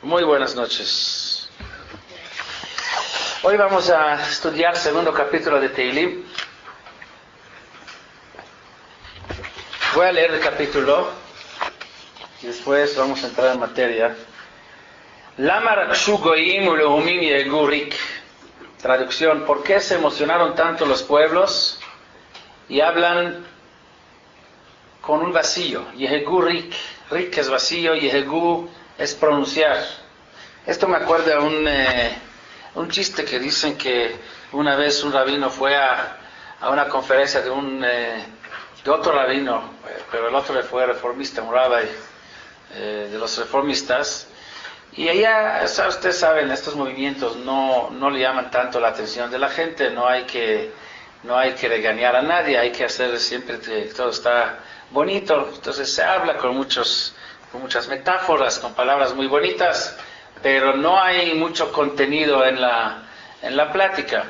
Muy buenas noches. Hoy vamos a estudiar el segundo capítulo de Teilim. Voy a leer el capítulo y después vamos a entrar en materia. Lama rakshu goyim ulehumim yehegu rik. Traducción: ¿por qué se emocionaron tanto los pueblos y hablan con un vacío? Yehegu rik. Rik es vacío, yehegu es pronunciar. Esto me acuerda a un chiste que dicen que una vez un rabino fue a una conferencia de otro rabino, pero el otro fue reformista, un rabbi de los reformistas, y allá, ustedes saben, estos movimientos no le llaman tanto la atención de la gente, no hay que regañar a nadie, hay que hacer siempre que todo está bonito. Entonces se habla con muchas metáforas, con palabras muy bonitas, pero no hay mucho contenido en la plática.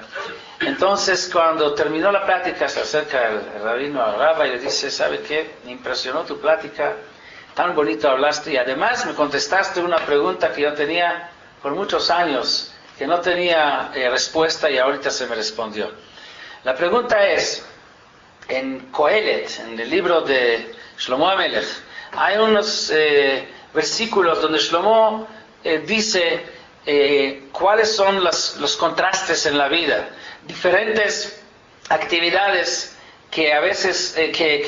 Entonces, cuando terminó la plática, se acerca el rabino al rabbi y le dice: ¿sabe qué? Me impresionó tu plática, tan bonito hablaste, y además me contestaste una pregunta que yo tenía por muchos años, que no tenía respuesta, y ahorita se me respondió. La pregunta es, en Kohelet, en el libro de Shlomo HaMelech, hay unos versículos donde Shlomo dice cuáles son los contrastes en la vida, diferentes actividades que a veces que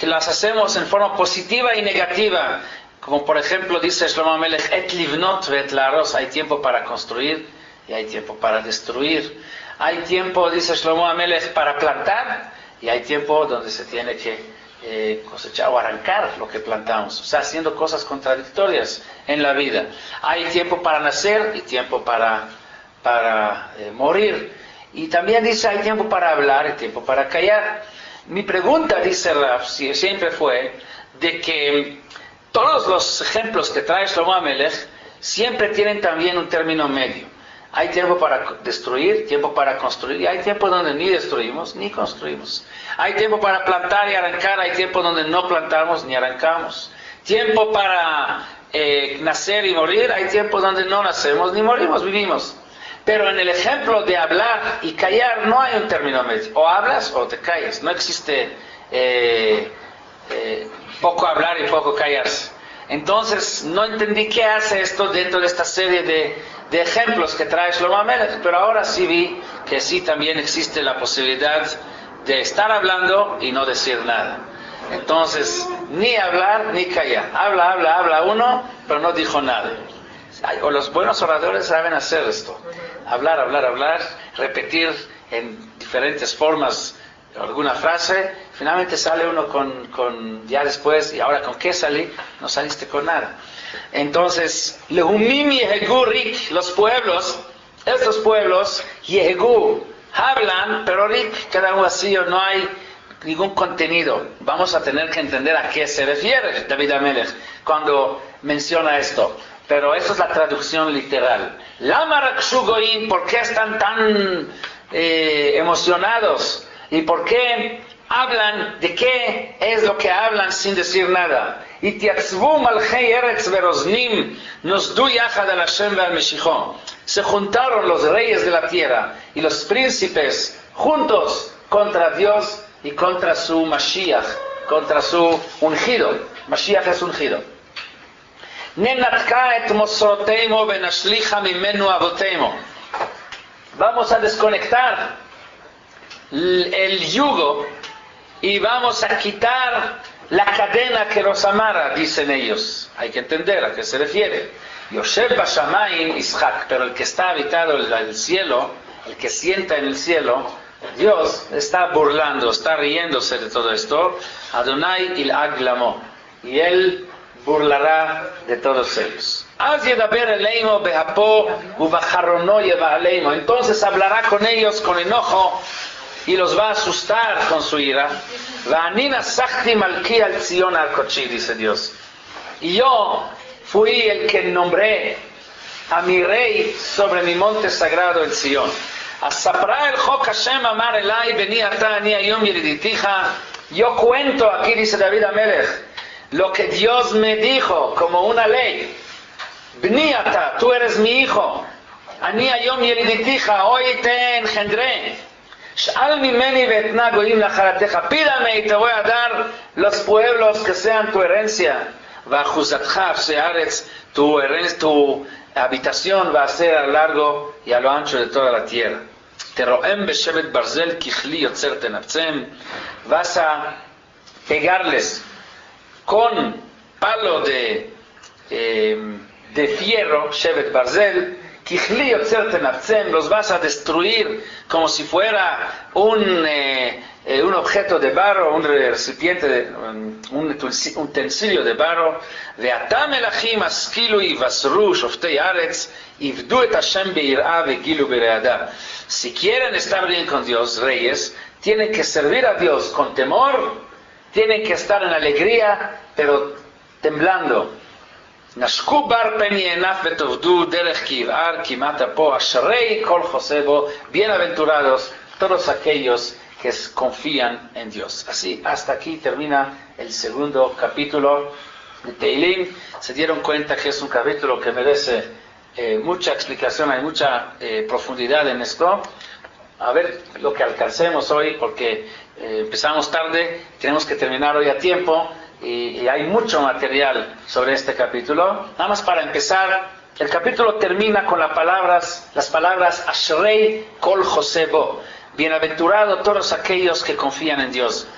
las hacemos en forma positiva y negativa, como por ejemplo dice Shlomo HaMelech: et livnot ve'et la'aros. Hay tiempo para construir y hay tiempo para destruir. Hay tiempo, dice Shlomo HaMelech, para plantar, y hay tiempo donde se tiene que cosechar o arrancar lo que plantamos, o sea, haciendo cosas contradictorias en la vida. Hay tiempo para nacer y tiempo para morir. Y también dice: hay tiempo para hablar y tiempo para callar. Mi pregunta, dice Rav, siempre fue de que todos los ejemplos que trae Shlomo HaMelech siempre tienen también un término medio. Hay tiempo para destruir, tiempo para construir, y hay tiempo donde ni destruimos ni construimos. Hay tiempo para plantar y arrancar, hay tiempo donde no plantamos ni arrancamos. Tiempo para nacer y morir, hay tiempo donde no nacemos ni morimos, vivimos. Pero en el ejemplo de hablar y callar no hay un término medio. O hablas o te callas. No existe poco hablar y poco callarse. Entonces no entendí qué hace esto dentro de esta serie de ejemplos que trae Shlomo HaMelech, pero ahora sí vi que sí también existe la posibilidad de estar hablando y no decir nada. Entonces, ni hablar ni callar. Habla uno, pero no dijo nada. O los buenos oradores saben hacer esto: hablar, repetir en diferentes formas alguna frase. Finalmente sale uno con ya después: ¿y ahora con qué salí? No saliste con nada. Entonces, lehumim yehegu rik, los pueblos, estos pueblos, yehegu, hablan, pero rik, queda un vacío, no hay ningún contenido. Vamos a tener que entender a qué se refiere David HaMelech cuando menciona esto. Pero esto es la traducción literal. Lama rakshu goyim, ¿por qué están tan emocionados? ¿Y por qué hablan? ¿De qué es lo que hablan sin decir nada? Itiatzvu malchei eretz veroznim nosdu yachad al Hashem ve'al Meshicho. Se juntaron los reyes de la tierra y los príncipes juntos contra Dios y contra su Mashiach, contra su ungido. Mashiach es ungido. Nenatka et mosroteimo benashlicha mimenu avotemo. Vamos a desconectar el yugo y vamos a quitar la cadena que los amarra, dicen ellos. Hay que entender a qué se refiere. Yoshev bashamayim Ishak, pero el que está habitado en el cielo, el que sienta en el cielo, Dios está burlando, está riéndose de todo esto. Adonai il'ag lamo, y él burlará de todos ellos. Entonces hablará con ellos con enojo y los va a asustar con su ira. Dice Dios: y yo fui el que nombré a mi rey sobre mi monte sagrado en Sion. Yo cuento, aquí dice David HaMelech, lo que Dios me dijo como una ley. Bni ata, tú eres mi hijo. Ani ayom yeliditija, hoy te engendré. Sh'al mimeni ve'etna goyim lacharateja. Pídame y te voy a dar los pueblos que sean tu herencia. Va'achuzatcha she'aretz, tu habitación va a ser a lo largo y a lo ancho de toda la tierra. Teroem beshevet barzel kichli yotzer tenaptzem. Vas a pegarles con palo de fierro, shevet barzel, kichli yotzer tenaptzem, los vas a destruir como si fuera un objeto de barro, un recipiente, un utensilio de barro. Ve'atam melachim askilu yivasru shoftei aretz yivdu et Hashem beir'a vegilu bere'ada. Si quieren estar bien con Dios, reyes, tienen que servir a Dios con temor, tienen que estar en alegría, pero temblando. Nashku bar pen yenaf vetovdu derech kiv'ar kimata po ashrei kol josebo. Bienaventurados todos aquellos que confían en Dios. Así, hasta aquí termina el segundo capítulo de Teilim. Se dieron cuenta que es un capítulo que merece mucha explicación, hay mucha profundidad en esto. A ver lo que alcancemos hoy, porque empezamos tarde, tenemos que terminar hoy a tiempo, y hay mucho material sobre este capítulo. Nada más para empezar, el capítulo termina con las palabras Ashrei Kol Josebo. Bienaventurado todos aquellos que confían en Dios.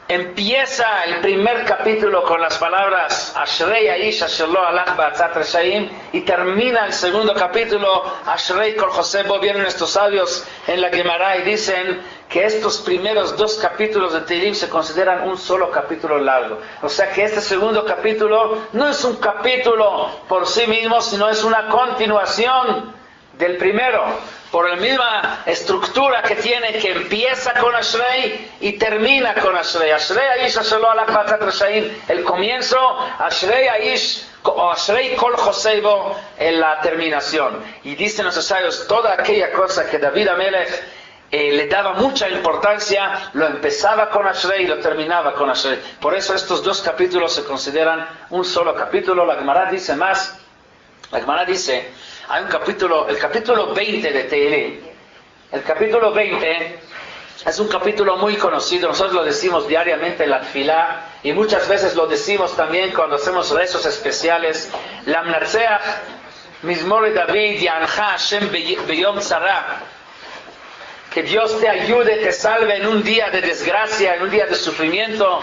Empieza el primer capítulo con las palabras Ashrei Aish Asher lo halach ba'atzat reshaim, y termina el segundo capítulo Ashrei Kol Josebo. Vienen estos sabios en la Gemara y dicen que estos primeros dos capítulos de Teilim se consideran un solo capítulo largo. O sea que este segundo capítulo no es un capítulo por sí mismo, sino es una continuación del primero, por la misma estructura que tiene, que empieza con Ashrei y termina con Ashrei. Ashrei Aish Asher lo halach ba'atzat reshaim, el comienzo, Ashrei Aish o Ashrei Kol Josebo en la terminación. Y dicen los sabios, toda aquella cosa que David Amelech le daba mucha importancia, lo empezaba con Ashrei y lo terminaba con Ashrei. Por eso estos dos capítulos se consideran un solo capítulo. La Gemara dice más. La Gemara dice, hay un capítulo, el capítulo 20 de Teilim. El capítulo 20 es un capítulo muy conocido. Nosotros lo decimos diariamente en la Tfilá, y muchas veces lo decimos también cuando hacemos rezos especiales. Lamnatzeach Mizmor David Yancha Hashem beyom tzara. Que Dios te ayude, te salve en un día de desgracia, en un día de sufrimiento.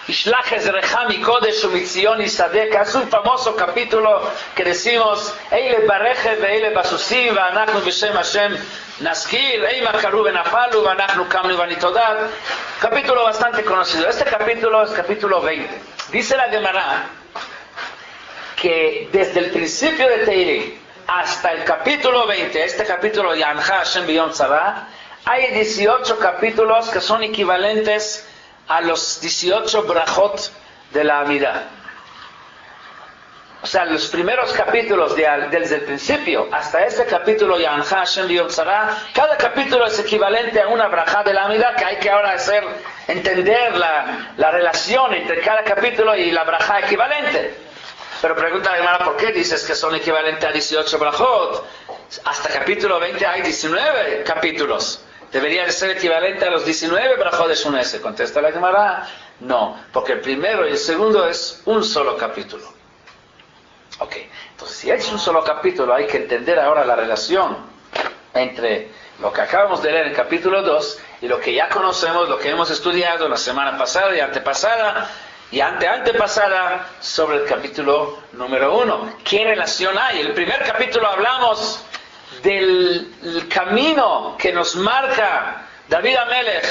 Ishlach ezrecha mikodesh umitzion yisadek. Es un famoso capítulo que decimos Eile bareche ve'eile basusim va'anachnu b'shem Hashem naskir eima karu v'nafalu va'anachnu kamnu v'nitodat. Capítulo bastante conocido. Este capítulo es capítulo 20. Dice la Gemara que desde el principio de Teilim hasta el capítulo 20, este capítulo Yancha Hashem b'yom tzara, hay 18 capítulos que son equivalentes a los 18 brajot de la Amidah. O sea, los primeros capítulos desde el principio hasta este capítulo Yancha Hashem b'yom tzara, cada capítulo es equivalente a una brajá de la Amidah, que hay que ahora entender la relación entre cada capítulo y la brajá equivalente. Pero pregunta la hermana, ¿por qué dices que son equivalentes a 18 brajot? Hasta capítulo 20 hay 19 capítulos. ¿Debería de ser equivalente a los 19 brajot de Shmoneh Esrei? Contesta la Gemara, no, porque el primero y el segundo es un solo capítulo. Ok, entonces si es un solo capítulo, hay que entender ahora la relación entre lo que acabamos de leer en el capítulo 2 y lo que ya conocemos, lo que hemos estudiado la semana pasada y antepasada y antepasada sobre el capítulo número 1. ¿Qué relación hay? El primer capítulo hablamos del camino que nos marca David Amelech.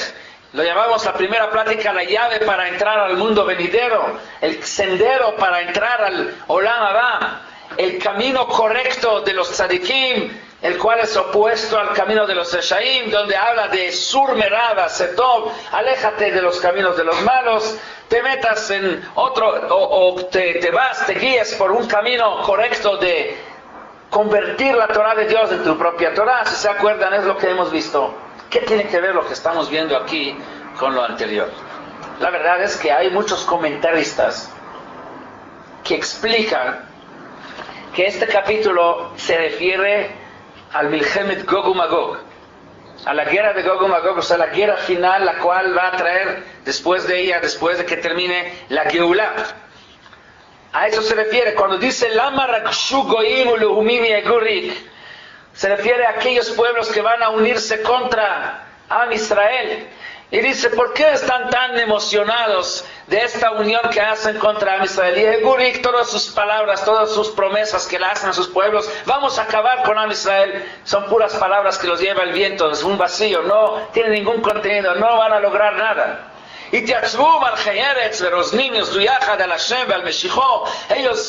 Lo llamamos la primera plática, la llave para entrar al mundo venidero, el sendero para entrar al Olam Haba, el camino correcto de los tzadikim, el cual es opuesto al camino de los reshaim, donde habla de sur merada, setov, aléjate de los caminos de los malos, te metas en otro, o te guíes por un camino correcto de convertir la Torah de Dios en tu propia Torah. Si se acuerdan, es lo que hemos visto. ¿Qué tiene que ver lo que estamos viendo aquí con lo anterior? La verdad es que hay muchos comentaristas que explican que este capítulo se refiere al Milchemet Gog uMagog, a la guerra de Gog uMagog, o sea, la guerra final, la cual va a traer después de ella, después de que termine la Geulah. A eso se refiere cuando dice Lama Rakshu Goyim Ulehumim Yegurik. Se refiere a aquellos pueblos que van a unirse contra Am Israel. Y dice, ¿por qué están tan emocionados de esta unión que hacen contra Am Israel? Y Yegurik, todas sus palabras, todas sus promesas que le hacen a sus pueblos, vamos a acabar con Am Israel, son puras palabras que los lleva el viento, es un vacío, no tiene ningún contenido, no van a lograr nada. Ellos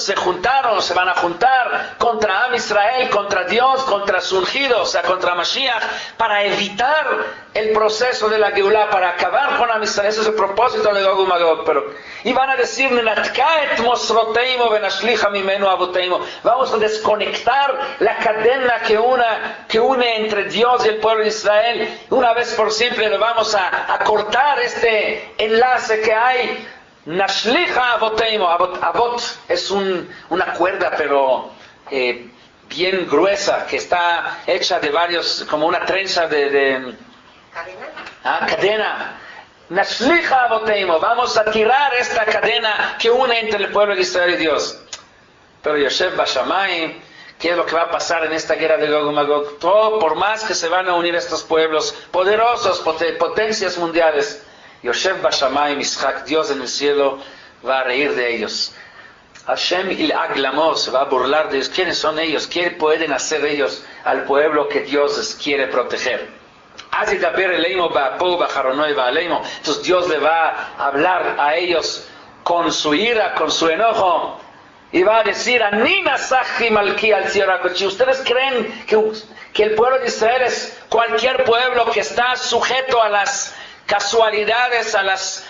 se juntaron, se van a juntar contra Am Israel, contra Dios, contra su ungido, o sea, contra Mashiach, para evitar el proceso de la Geulah, para acabar con Am Israel. Ese es el propósito de Gog uMagog. Y van a decir, vamos a desconectar la cadena que une entre Dios y el pueblo de Israel. Una vez por siempre le vamos a cortar este enlace que hay. Nashlicha Avoteimo. Avot es una cuerda, pero bien gruesa, que está hecha de varios, como una trenza de cadena. Nashlicha Avoteimo. Vamos a tirar esta cadena que une entre el pueblo de Israel y Dios. Pero Yoshev Bashamayim, ¿qué es lo que va a pasar en esta guerra de Gog uMagog? Todo, por más que se van a unir estos pueblos poderosos, potencias mundiales, Yoshev Bashamayim, Ishak, Dios en el cielo, va a reír de ellos. Hashem il'ag lamo, se va a burlar de ellos. ¿Quiénes son ellos? ¿Qué pueden hacer ellos al pueblo que Dios les quiere proteger? Entonces Dios le va a hablar a ellos con su ira, con su enojo, y va a decir, ¿ustedes creen que el pueblo de Israel es cualquier pueblo que está sujeto a las casualidades, a los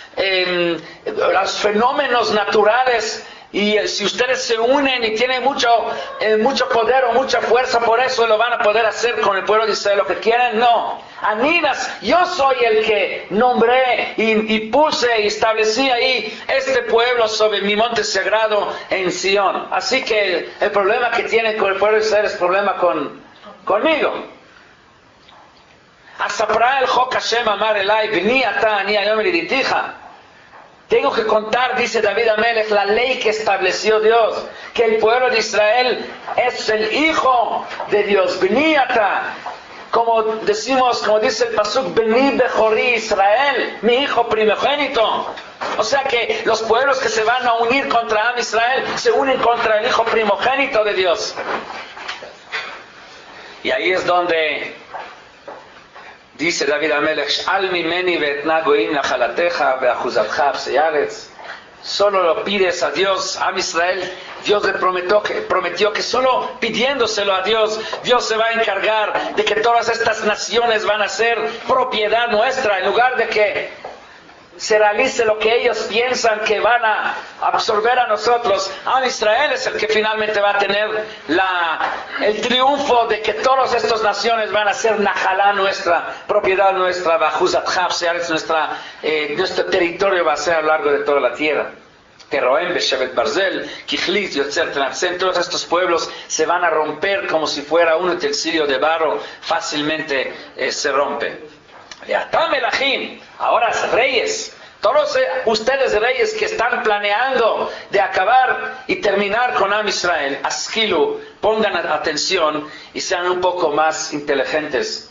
fenómenos naturales? Y si ustedes se unen y tienen mucho poder o mucha fuerza, por eso lo van a poder hacer con el pueblo de Israel lo que quieren. No. Aninas, yo soy el que nombré y puse y establecí ahí este pueblo sobre mi monte sagrado en Sion. Así que el problema que tienen con el pueblo de Israel es problema conmigo. Asapra el Chok Hashem amar elai, bni ata ani hayom liditija. Tengo que contar, dice David Amelech, la ley que estableció Dios, que el pueblo de Israel es el hijo de Dios. Bni ata, como dice el pasuk, Bni Bechori Israel, mi hijo primogénito. O sea que los pueblos que se van a unir contra Am Israel se unen contra el hijo primogénito de Dios. Y ahí es donde dice David Amelech, Al mimeni ve'etna goim nachalateja ve'achuzatcha b'seyaretz. Solo lo pides a Dios, Am Israel. Dios le prometió que solo pidiéndoselo a Dios, Dios se va a encargar de que todas estas naciones van a ser propiedad nuestra, en lugar de que se realice lo que ellos piensan que van a absorber a nosotros. Am Israel es el que finalmente va a tener el triunfo de que todas estas naciones van a ser najalá nuestra, propiedad nuestra, nuestro territorio va a ser a lo largo de toda la tierra. Keroem, Beshevet Barzel, Kichlit, Yotzer Tnatzen, todos estos pueblos se van a romper como si fuera un utensilio de barro, fácilmente se rompe. Ahora reyes, todos ustedes reyes que están planeando de acabar y terminar con Am Israel, Askilu, pongan atención y sean un poco más inteligentes.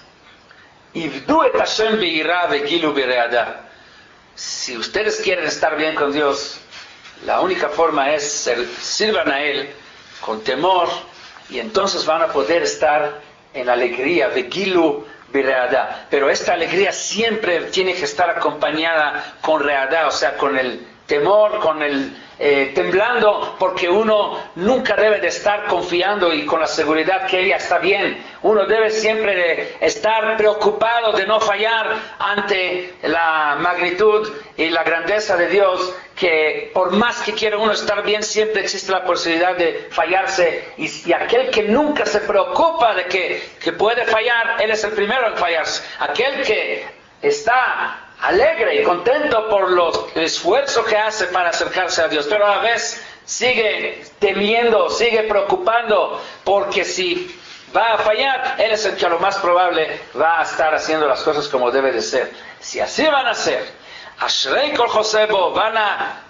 Si ustedes quieren estar bien con Dios, la única forma es sirvan a Él con temor, y entonces van a poder estar en alegría, Vegilu Bireadá. Pero esta alegría siempre tiene que estar acompañada con Readá, o sea, con el temor, con el temblando, porque uno nunca debe de estar confiando y con la seguridad que ella está bien. Uno debe siempre de estar preocupado de no fallar ante la magnitud y la grandeza de Dios, que por más que quiera uno estar bien, siempre existe la posibilidad de fallarse, y aquel que nunca se preocupa de que puede fallar, él es el primero en fallarse. Aquel que está alegre y contento por el esfuerzo que hace para acercarse a Dios, pero a la vez sigue temiendo, sigue preocupando, porque si va a fallar, él es el que a lo más probable va a estar haciendo las cosas como debe de ser. Si así van a ser, Ashrei Kol Josebo, van a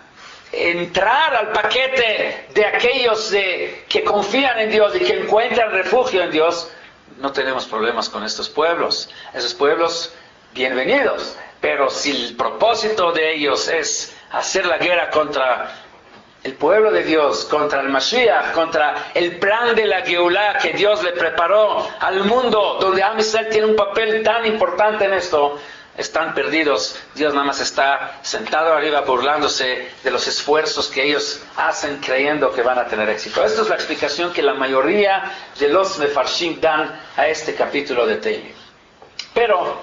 entrar al paquete de aquellos que confían en Dios y que encuentran refugio en Dios, no tenemos problemas con estos pueblos. Esos pueblos, bienvenidos. Pero si el propósito de ellos es hacer la guerra contra el pueblo de Dios, contra el Mashiach, contra el plan de la Geulah que Dios le preparó al mundo, donde Am Yisrael tiene un papel tan importante en esto, están perdidos. Dios nada más está sentado arriba burlándose de los esfuerzos que ellos hacen creyendo que van a tener éxito. Esta es la explicación que la mayoría de los Mefarshim dan a este capítulo de Tehillim. Pero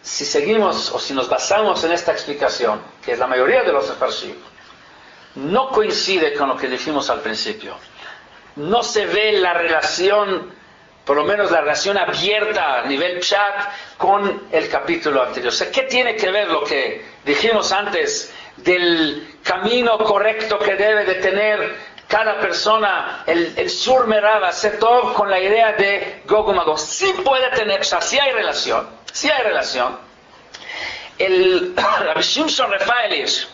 si seguimos o si nos basamos en esta explicación, que es la mayoría de los Mefarshim, no coincide con lo que dijimos al principio. No se ve la relación, por lo menos la relación abierta a nivel chat con el capítulo anterior. O sea, ¿qué tiene que ver lo que dijimos antes del camino correcto que debe de tener cada persona, el Sur Merava, Setov, con la idea de Gog y Magog? Sí puede tener, o sea, sí hay relación. El Rabbi Shimshon Refaelish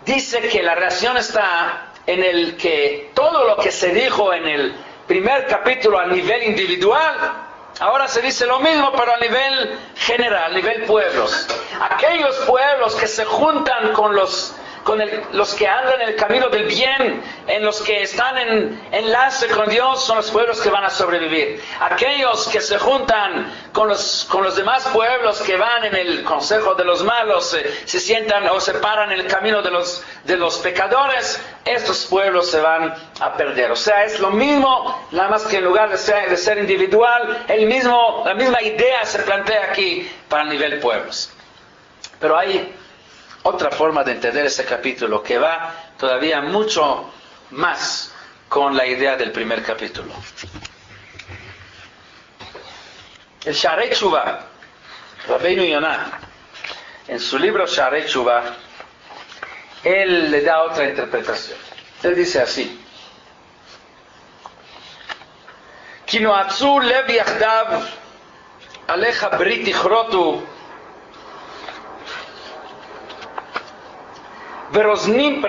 dice que la relación está en el que todo lo que se dijo en el primer capítulo a nivel individual, ahora se dice lo mismo, pero a nivel general, a nivel pueblos. Aquellos pueblos que se juntan con los que andan en el camino del bien, en los que están en enlace con Dios, son los pueblos que van a sobrevivir. Aquellos que se juntan con los demás pueblos que van en el consejo de los malos, se sientan o se paran en el camino de los pecadores, estos pueblos se van a perder. O sea, es lo mismo, nada más que en lugar de ser individual, la misma idea se plantea aquí para el nivel pueblos. Pero hay otra forma de entender este capítulo que va todavía mucho más con la idea del primer capítulo. El Sha'arei Tshuva, Rabbeinu Yonah, en su libro Sha'arei Tshuva, él le da otra interpretación. Él dice así: Ki noatzu lev yachdav alecha brit ichrotu Veroznim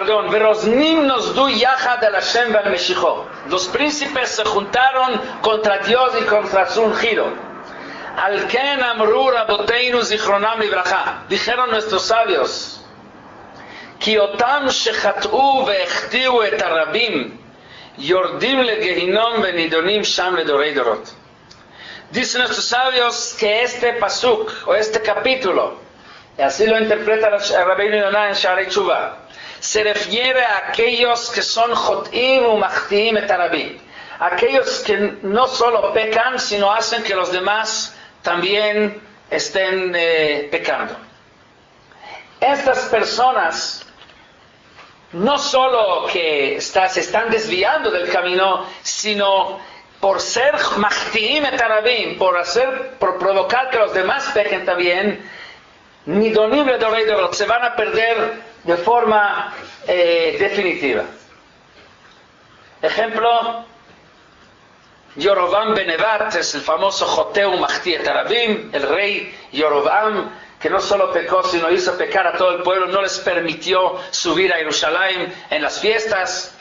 nos du yachad al Hashem val Meshicho. Los príncipes se juntaron contra Dios y contra su ungido. Al ken amru raboteinu zichronam libraja. Dijeron nuestros sabios: Ki otam shechat'u ve'echtiu et harabim yordim legehinom venidonim sham ledorei dorot. Dicen nuestros sabios que este pasuk o este capítulo, y así lo interpreta Rabbeinu Yonah en Sha'arei Tshuva, se refiere a aquellos que son Jot'im u Machtiim et Harabim, aquellos que no solo pecan, sino hacen que los demás también estén pecando. Estas personas no solo que se están desviando del camino, sino por ser Machtiim et Harabim, por provocar que los demás pequen también, Nidonim ledorei dorot, se van a perder de forma definitiva. Ejemplo, Yerovam ben Nevat, es el famoso Joteu Machti et Harabim, el rey Yerovam, que no solo pecó, sino hizo pecar a todo el pueblo, no les permitió subir a Jerusalén en las fiestas.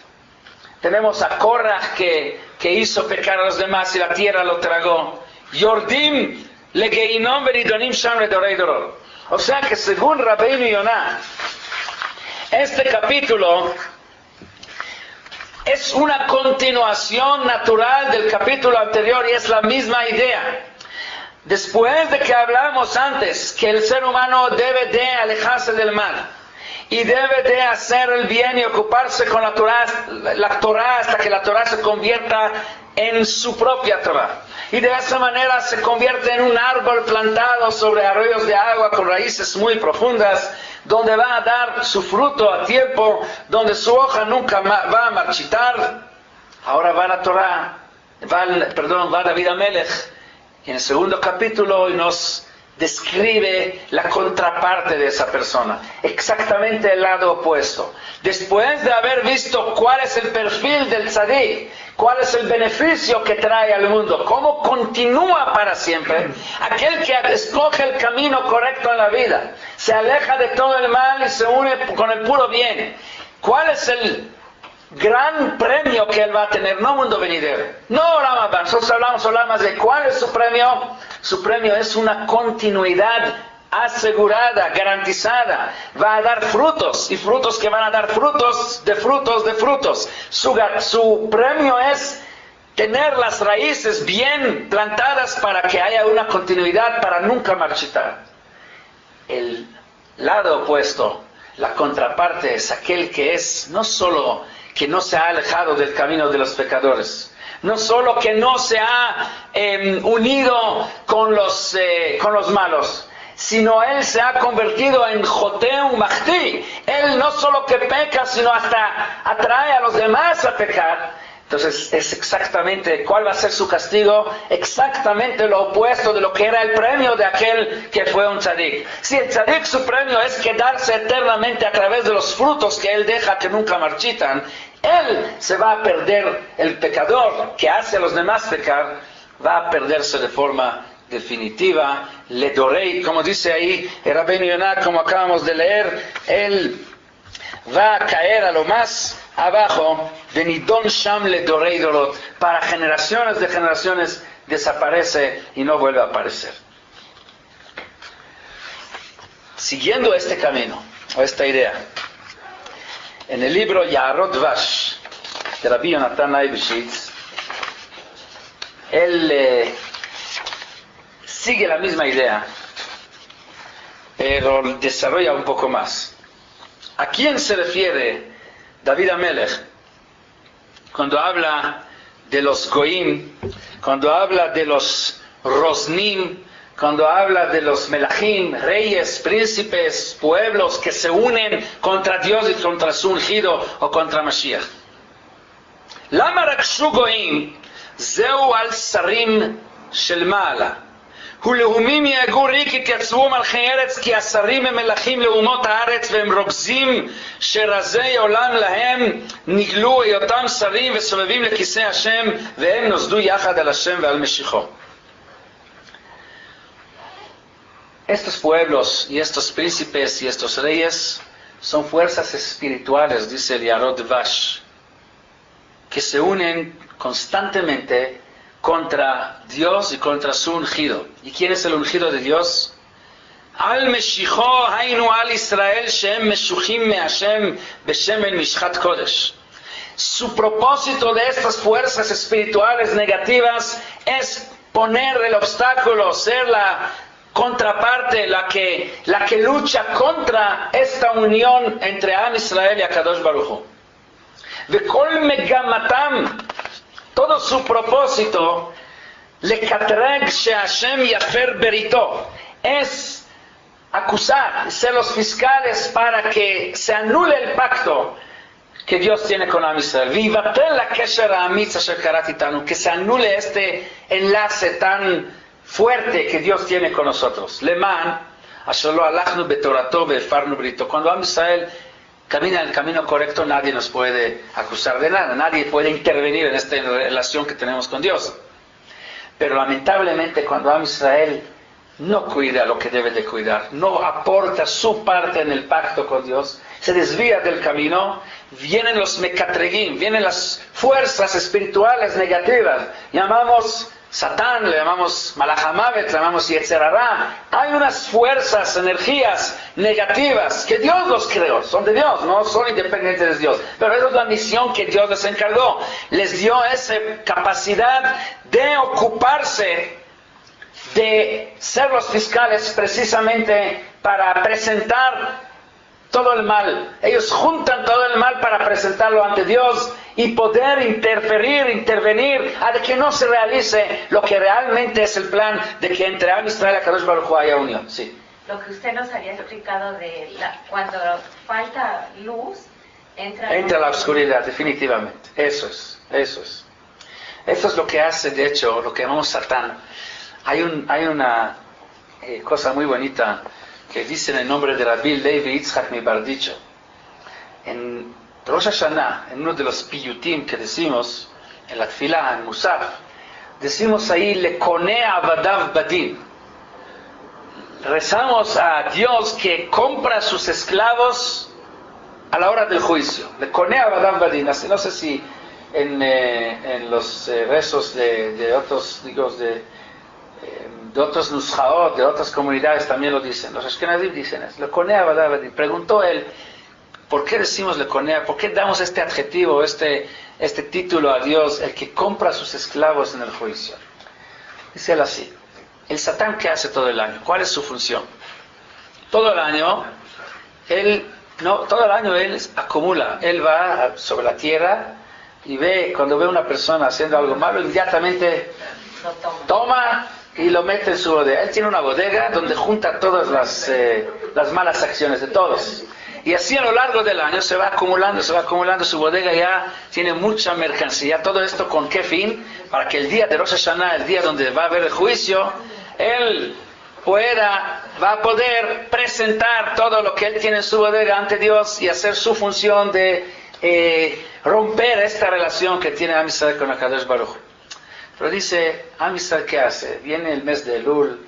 Tenemos a Korach que hizo pecar a los demás y la tierra lo tragó. Yordim legeinom venidonim sham ledorei dorot. O sea que según Rabbeinu Yonah, este capítulo es una continuación natural del capítulo anterior y es la misma idea. Después de que hablamos antes que el ser humano debe de alejarse del mal y debe de hacer el bien y ocuparse con la Torah hasta que la Torah se convierta en su propia Torah. Y de esa manera se convierte en un árbol plantado sobre arroyos de agua con raíces muy profundas, donde va a dar su fruto a tiempo, donde su hoja nunca va a marchitar. Ahora va la Torah, va David Amelech, y en el segundo capítulo nos describe la contraparte de esa persona, exactamente el lado opuesto. Después de haber visto cuál es el perfil del tzadik, cuál es el beneficio que trae al mundo, cómo continúa para siempre, aquel que escoge el camino correcto en la vida, se aleja de todo el mal y se une con el puro bien. ¿Cuál es el gran premio que él va a tener? No mundo venidero, no Olam Haba. Nosotros hablamos de cuál es su premio. Su premio es una continuidad asegurada, garantizada. Va a dar frutos, y frutos que van a dar frutos de frutos de frutos. Su premio es tener las raíces bien plantadas para que haya una continuidad, para nunca marchitar. El lado opuesto, la contraparte, es aquel que es no solo que no se ha alejado del camino de los pecadores, no solo que no se ha unido con los malos, sino él se ha convertido en Joteu Mahdi. Él no solo que peca, sino hasta atrae a los demás a pecar. Entonces es exactamente, ¿cuál va a ser su castigo? Exactamente lo opuesto de lo que era el premio de aquel que fue un tzadik. Si el tzadik su premio es quedarse eternamente a través de los frutos que él deja que nunca marchitan, él se va a perder. El pecador que hace a los demás pecar va a perderse de forma definitiva. Le dorei, como dice ahí el Rabbeinu Yonah, como acabamos de leer, él va a caer a lo más abajo, Benidon Sham le dorei dorot, para generaciones de generaciones desaparece y no vuelve a aparecer. Siguiendo este camino, o esta idea, en el libro Yaarot Dvash de Rabbi Yonatan Leibowitz, él sigue la misma idea, pero desarrolla un poco más. ¿A quién se refiere David Amelech cuando habla de los Goim, cuando habla de los Rosnim, cuando habla de los Melachim, reyes, príncipes, pueblos que se unen contra Dios y contra su ungido o contra Mashiach? Lama rakshu Goim zeu al sarim shel ma'ala ולאומים יהגו ריק יתייצבו מלכי ארץ כי השרים הם מלכים לאומות הארץ והם רוגזים שרזי עולם להם נגלו היותם שרים וסובבים לכיסא השם והם נוסדו יחד על השם ועל משיחו. Estos pueblos y estos príncipes y estos reyes son fuerzas espirituales, dice el Yaarot Dvash, que se unen constantemente contra Dios y contra su ungido. ¿Y quién es el ungido de Dios? Al Meshicho hainu al Israel shehem meshuchim me Hashem beshemen mishchat kodesh. Su propósito de estas fuerzas espirituales negativas es poner el obstáculo, ser la contraparte, la que lucha contra esta unión entre Am Israel y Akadosh Baruch Hu. Vekol megamatam, todo su propósito, lekatreg sheHashem yafer berito, es acusar, ser los fiscales para que se anule el pacto que Dios tiene con Am Israel. Vivatel la kesher ha'amitz asher karat itanu, que se anule este enlace tan fuerte que Dios tiene con nosotros. Leman asher lo halachnu betorato ve'efarnu brito. Cuando Am Israel camina en el camino correcto, nadie nos puede acusar de nada, nadie puede intervenir en esta relación que tenemos con Dios. Pero lamentablemente cuando Am Israel no cuida lo que debe de cuidar, no aporta su parte en el pacto con Dios, se desvía del camino, vienen los mekatregim, vienen las fuerzas espirituales negativas, llamamos Satán, le llamamos Malachamavet, le llamamos Yetzer Hara. Hay unas fuerzas, energías negativas que Dios los creó, son de Dios, no son independientes de Dios. Pero esa es la misión que Dios les encargó. Les dio esa capacidad de ocuparse, de ser los fiscales precisamente para presentar todo el mal. Ellos juntan todo el mal para presentarlo ante Dios y poder intervenir a que no se realice lo que realmente es el plan de que entre Am Israel y Akadosh Baruch Hu haya unión. Sí. Lo que usted nos había explicado de cuando falta luz, entra la oscuridad, definitivamente. Eso es. Eso es lo que hace, de hecho, lo que llamamos Satán. Hay una cosa muy bonita que dice en el nombre de Rabbi Levi Yitzhak Mibardicho. En Rosh Hashanah, en uno de los piyutim que decimos, en la tefilá, en Musaf, decimos ahí, Lekone Avadav Badin. Rezamos a Dios que compra a sus esclavos a la hora del juicio. Lekone Avadav Badin. No sé si en los rezos de otros, digo, de otros nusjaot, de otras comunidades también lo dicen. Los Ashkenazim dicen eso. Lekone Avadav Badin. Preguntó él, ¿por qué decimos Lekonea? ¿Por qué damos este adjetivo, este título a Dios, el que compra a sus esclavos en el juicio? Dice él así, el Satán, ¿qué hace todo el año? ¿Cuál es su función? Todo el año, él acumula, él va sobre la tierra y cuando ve una persona haciendo algo malo, inmediatamente toma y lo mete en su bodega. Él tiene una bodega donde junta todas las malas acciones de todos. Y así a lo largo del año se va acumulando, su bodega ya tiene mucha mercancía. Todo esto ¿con qué fin? Para que el día de Rosh Hashanah, el día donde va a haber el juicio, él va a poder presentar todo lo que él tiene en su bodega ante Dios y hacer su función de romper esta relación que tiene Am Yisrael con HaKadosh Baruj Hu. Pero dice, Am Yisrael, ¿qué hace? Viene el mes de Elul,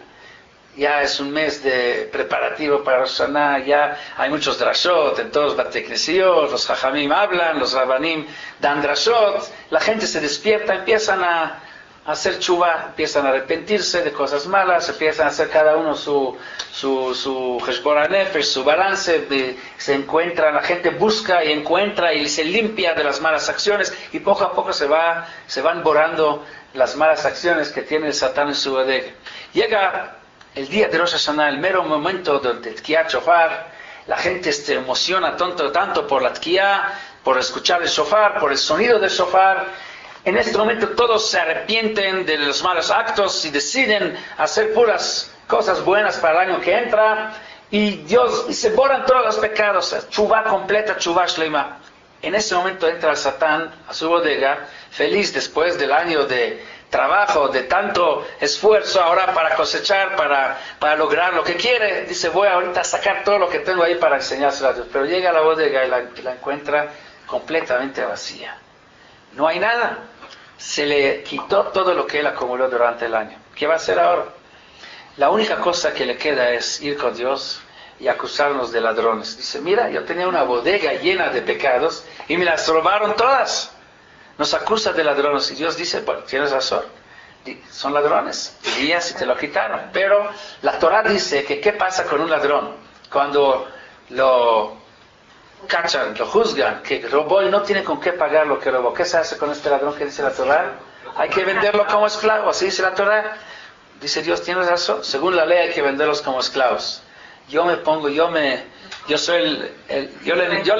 ya es un mes de preparativo para Rosh Hashanah, ya hay muchos drashot en todos los bateknesiot, los hajamim hablan, los rabanim dan drashot, la gente se despierta, empiezan a hacer tshuva, empiezan a arrepentirse de cosas malas, empiezan a hacer cada uno su cheshbon hanefesh, su balance, se encuentran, la gente busca y encuentra y se limpia de las malas acciones y poco a poco se van borrando las malas acciones que tiene el Satán en su bodega. Llega el día de Rosh Hashanah, el mero momento de Tkiyat Shofar, la gente se emociona tanto por la Tkiyah, por escuchar el Shofar, por el sonido del Shofar. En este momento todos se arrepienten de los malos actos y deciden hacer puras cosas buenas para el año que entra, y se borran todos los pecados, Tshuva completa, Tshuva Shleima. En ese momento entra el Satán a su bodega, feliz después del año de trabajo, de tanto esfuerzo ahora para cosechar, para lograr lo que quiere. Dice, voy ahorita a sacar todo lo que tengo ahí para enseñárselo a Dios. Pero llega a la bodega y la encuentra completamente vacía. No hay nada. Se le quitó todo lo que él acumuló durante el año. ¿Qué va a hacer ahora? La única cosa que le queda es ir con Dios y acusarnos de ladrones. Dice, mira, yo tenía una bodega llena de pecados y me las robaron todas. Nos acusa de ladrones y Dios dice, bueno, tienes razón, son ladrones, dirías y te lo quitaron. Pero la Torah dice que ¿qué pasa con un ladrón? Cuando lo cachan, lo juzgan, que robó y no tiene con qué pagar lo que robó. ¿Qué se hace con este ladrón que dice la Torah? Hay que venderlo como esclavo, así dice la Torah. Dice Dios, tienes razón, según la ley hay que venderlos como esclavos. Yo le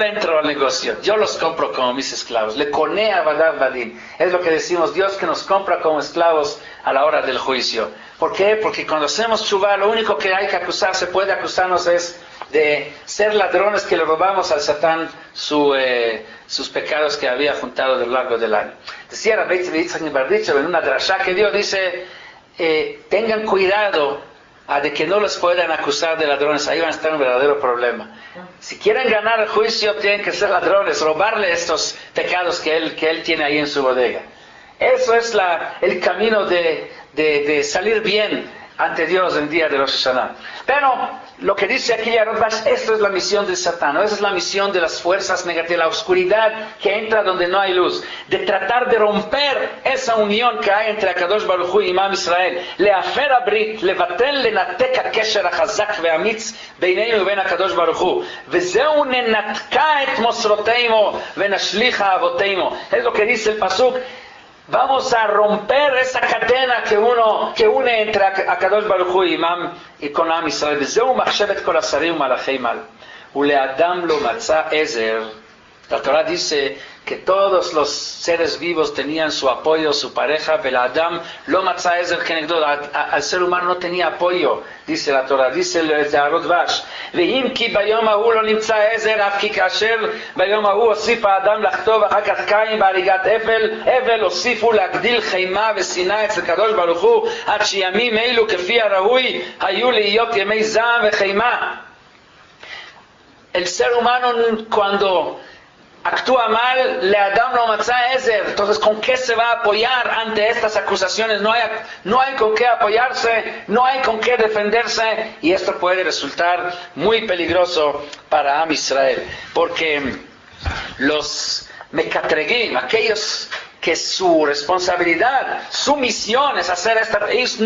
entro al negocio, yo los compro como mis esclavos. Le conea Avadav Badin. Es lo que decimos, Dios que nos compra como esclavos a la hora del juicio. ¿Por qué? Porque cuando hacemos tshuva, lo único que hay que se puede acusarnos es de ser ladrones que le robamos al Satán sus pecados que había juntado a lo largo del año. Decía Rabbi Yitzhak Mibardicho en una drashá que dio, dice, tengan cuidado de que no los puedan acusar de ladrones, ahí van a estar un verdadero problema. Si quieren ganar el juicio, tienen que ser ladrones, robarle estos pecados que él tiene ahí en su bodega. Eso es el camino de salir bien ante Dios en el día de Rosh Hashanah. Pero lo que dice aquí Yaron Bash, esto es la misión del Satán, esa es la misión de las fuerzas negativas, la oscuridad que entra donde no hay luz, de tratar de romper esa unión que hay entre HaKadosh Baruj Hu y Am Yisrael, leafer abrit, levatel lenatek הקשר החזק והאמיץ בינינו ובין הקדוש ברוך הוא, וזהו ננתקה את מוסרותינו ונשליך אהבותינו. Es lo que dice el pasuk. Vamos a romper esa cadena que une entre HaKadosh Baruj Hu y con Am Yisrael. וזהו מחשבת כל השרים ומלאכי מעלה. ולאדם לא מצא עזר. La Torah dice que todos los seres vivos tenían su apoyo, su pareja, Adam, lo matzah ezer kenegdo, al ser humano no tenía apoyo, dice la Torah, dice el Zaharot Vash, ve'im ki bayom ahu lo nimtza ezer, af ki kasher bayom ahu osifa Adam lachtov, אחר כך קין בהריגת אבל הוסיפו להגדיל חימה ושנאה אצל הקדוש ברוך הוא, עד שימים אלו כפי הראוי היו להיות ימי זעם וחימה. El ser humano cuando actúa mal, le Adam lo matzah ezer. Entonces, ¿con qué se va a apoyar ante estas acusaciones? No hay con qué apoyarse, no hay con qué defenderse, y esto puede resultar muy peligroso para Am Israel, porque los mekatregim, aquellos que su responsabilidad, su misión es hacer ellos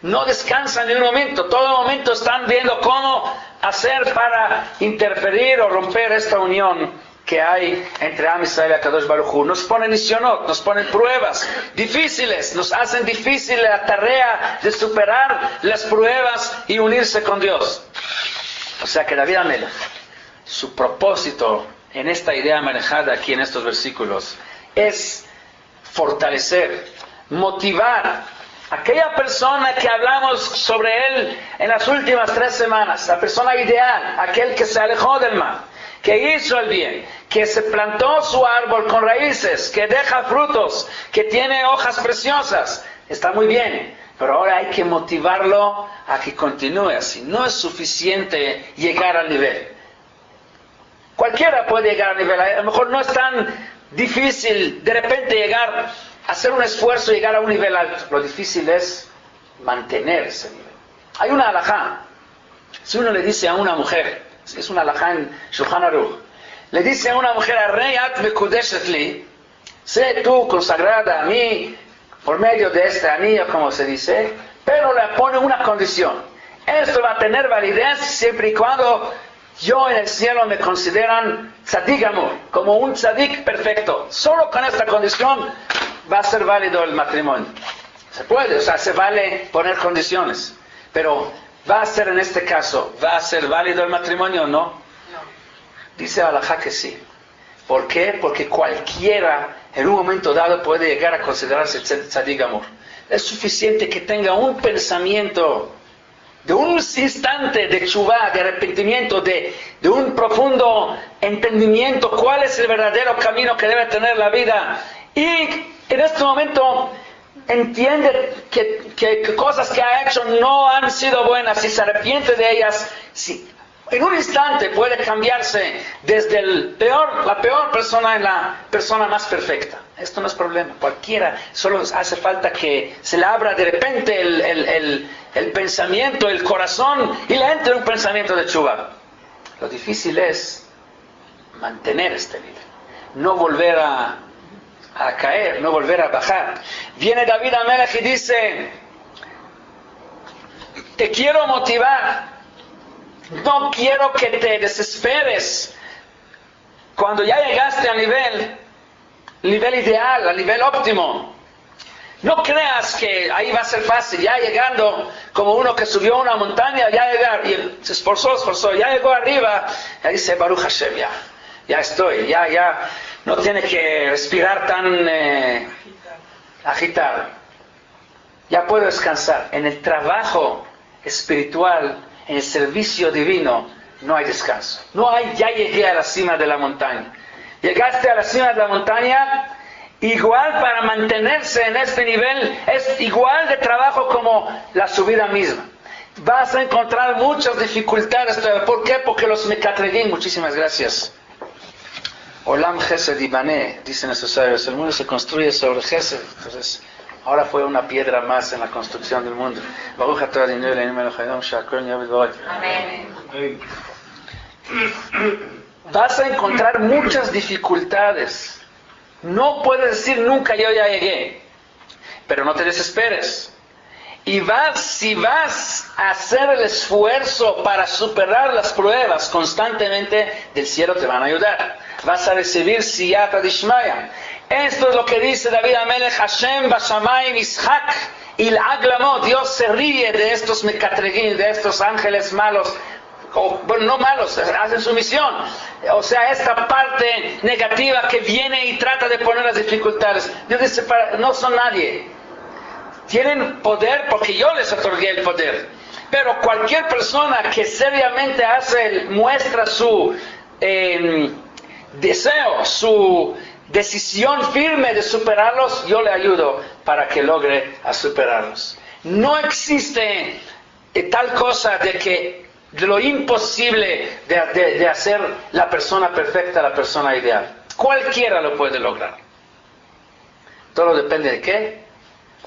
no descansan en un momento, todo el momento están viendo cómo hacer para interferir o romper esta unión que hay entre Am Israel y Akadosh Baruj Hu. Nos ponen nisionot, nos ponen pruebas difíciles, nos hacen difícil la tarea de superar las pruebas y unirse con Dios. O sea que David Amelech, su propósito en esta idea manejada aquí en estos versículos es fortalecer, motivar aquella persona que hablamos sobre él en las últimas 3 semanas, la persona ideal, aquel que se alejó del mal, que hizo el bien, que se plantó su árbol con raíces, que deja frutos, que tiene hojas preciosas, está muy bien, pero ahora hay que motivarlo a que continúe así. No es suficiente llegar al nivel. Cualquiera puede llegar al nivel, a lo mejor no es tan difícil de repente llegar, hacer un esfuerzo y llegar a un nivel alto. Lo difícil es mantener ese nivel. Hay una halajá. Si uno le dice a una mujer, es una halajá en Shulchan Aruch, le dice a una mujer, Arrei at mekudeshet li, sé tú consagrada a mí, por medio de este anillo, como se dice, pero le pone una condición. Esto va a tener validez siempre y cuando yo en el cielo me consideran tzadik amor, como un tzadik perfecto. Solo con esta condición va a ser válido el matrimonio. Se puede, o sea, se vale poner condiciones. Pero ¿va a ser en este caso, va a ser válido el matrimonio o no? No. Dice Alajá que sí. ¿Por qué? Porque cualquiera en un momento dado puede llegar a considerarse tzadik amor. Es suficiente que tenga un pensamiento de un instante de chubá, de arrepentimiento, de un profundo entendimiento cuál es el verdadero camino que debe tener la vida, y en este momento entiende que cosas que ha hecho no han sido buenas y se arrepiente de ellas, sí, en un instante puede cambiarse desde la peor persona en la persona más perfecta. Esto no es problema, cualquiera, solo hace falta que se le abra de repente el pensamiento, el corazón, y le entre un pensamiento de chubá. Lo difícil es mantener este nivel, no volver a caer, no volver a bajar. Viene David Amelech y dice, te quiero motivar, no quiero que te desesperes cuando ya llegaste al nivel ideal, al nivel óptimo. No creas que ahí va a ser fácil, ya llegando como uno que subió una montaña, ya llegar, y se esforzó, ya llegó arriba, ya dice Baruch Hashem, ya estoy, ya no tiene que respirar tan agitado, ya puedo descansar. En el trabajo espiritual, en el servicio divino, no hay descanso, no hay, ya llegué a la cima de la montaña. Llegaste a la cima de la montaña, igual para mantenerse en este nivel es igual de trabajo como la subida misma. Vas a encontrar muchas dificultades. ¿Por qué? Porque los mekatregim, muchísimas gracias. Olam Chesed Ibané, dicen nuestros sabios, el mundo se construye sobre Chesed. Entonces, ahora fue una piedra más en la construcción del mundo. Amén. Vas a encontrar muchas dificultades. No puedes decir nunca yo ya llegué, pero no te desesperes. Y si vas a hacer el esfuerzo para superar las pruebas constantemente, del cielo te van a ayudar. Vas a recibir siyata dishmaya. Esto es lo que dice David Amelech, Hashem bashamayim ishak il aglamot. Dios se ríe de estos mekatregim, de estos ángeles malos, o bueno, no malos, hacen su misión. O sea, esta parte negativa que viene y trata de poner las dificultades. Dios dice, no son nadie. Tienen poder porque yo les otorgué el poder. Pero cualquier persona que seriamente muestra su deseo, su decisión firme de superarlos, yo le ayudo para que logre a superarlos. No existe tal cosa de lo imposible de hacer la persona perfecta, la persona ideal. Cualquiera lo puede lograr. Todo depende de ¿qué?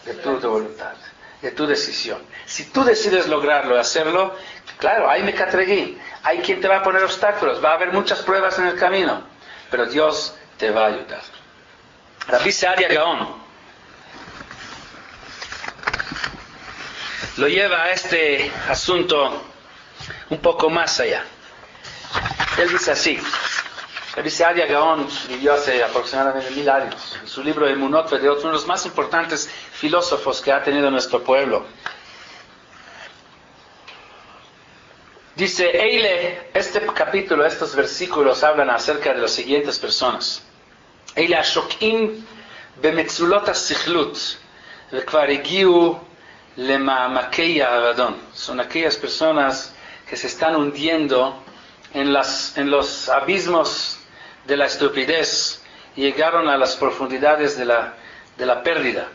De tu voluntad, de tu decisión. Si tú decides lograrlo y hacerlo, claro, hay mecatregui, hay quien te va a poner obstáculos, va a haber muchas pruebas en el camino, pero Dios te va a ayudar. Rabbi Saadia Gaon lo lleva a este asunto un poco más allá. Él dice así. Rabbi Saadia Gaon vivió hace aproximadamente 1000 años. En su libro Emunot Vedeot, uno de los más importantes filósofos que ha tenido nuestro pueblo. Dice, este capítulo, estos versículos hablan acerca de las siguientes personas. Eile ashokim bemetzulot asichlut vekvar egiu lema'amakei ha'avadon. Son aquellas personas que se están hundiendo en los abismos de la estupidez y llegaron a las profundidades de la pérdida.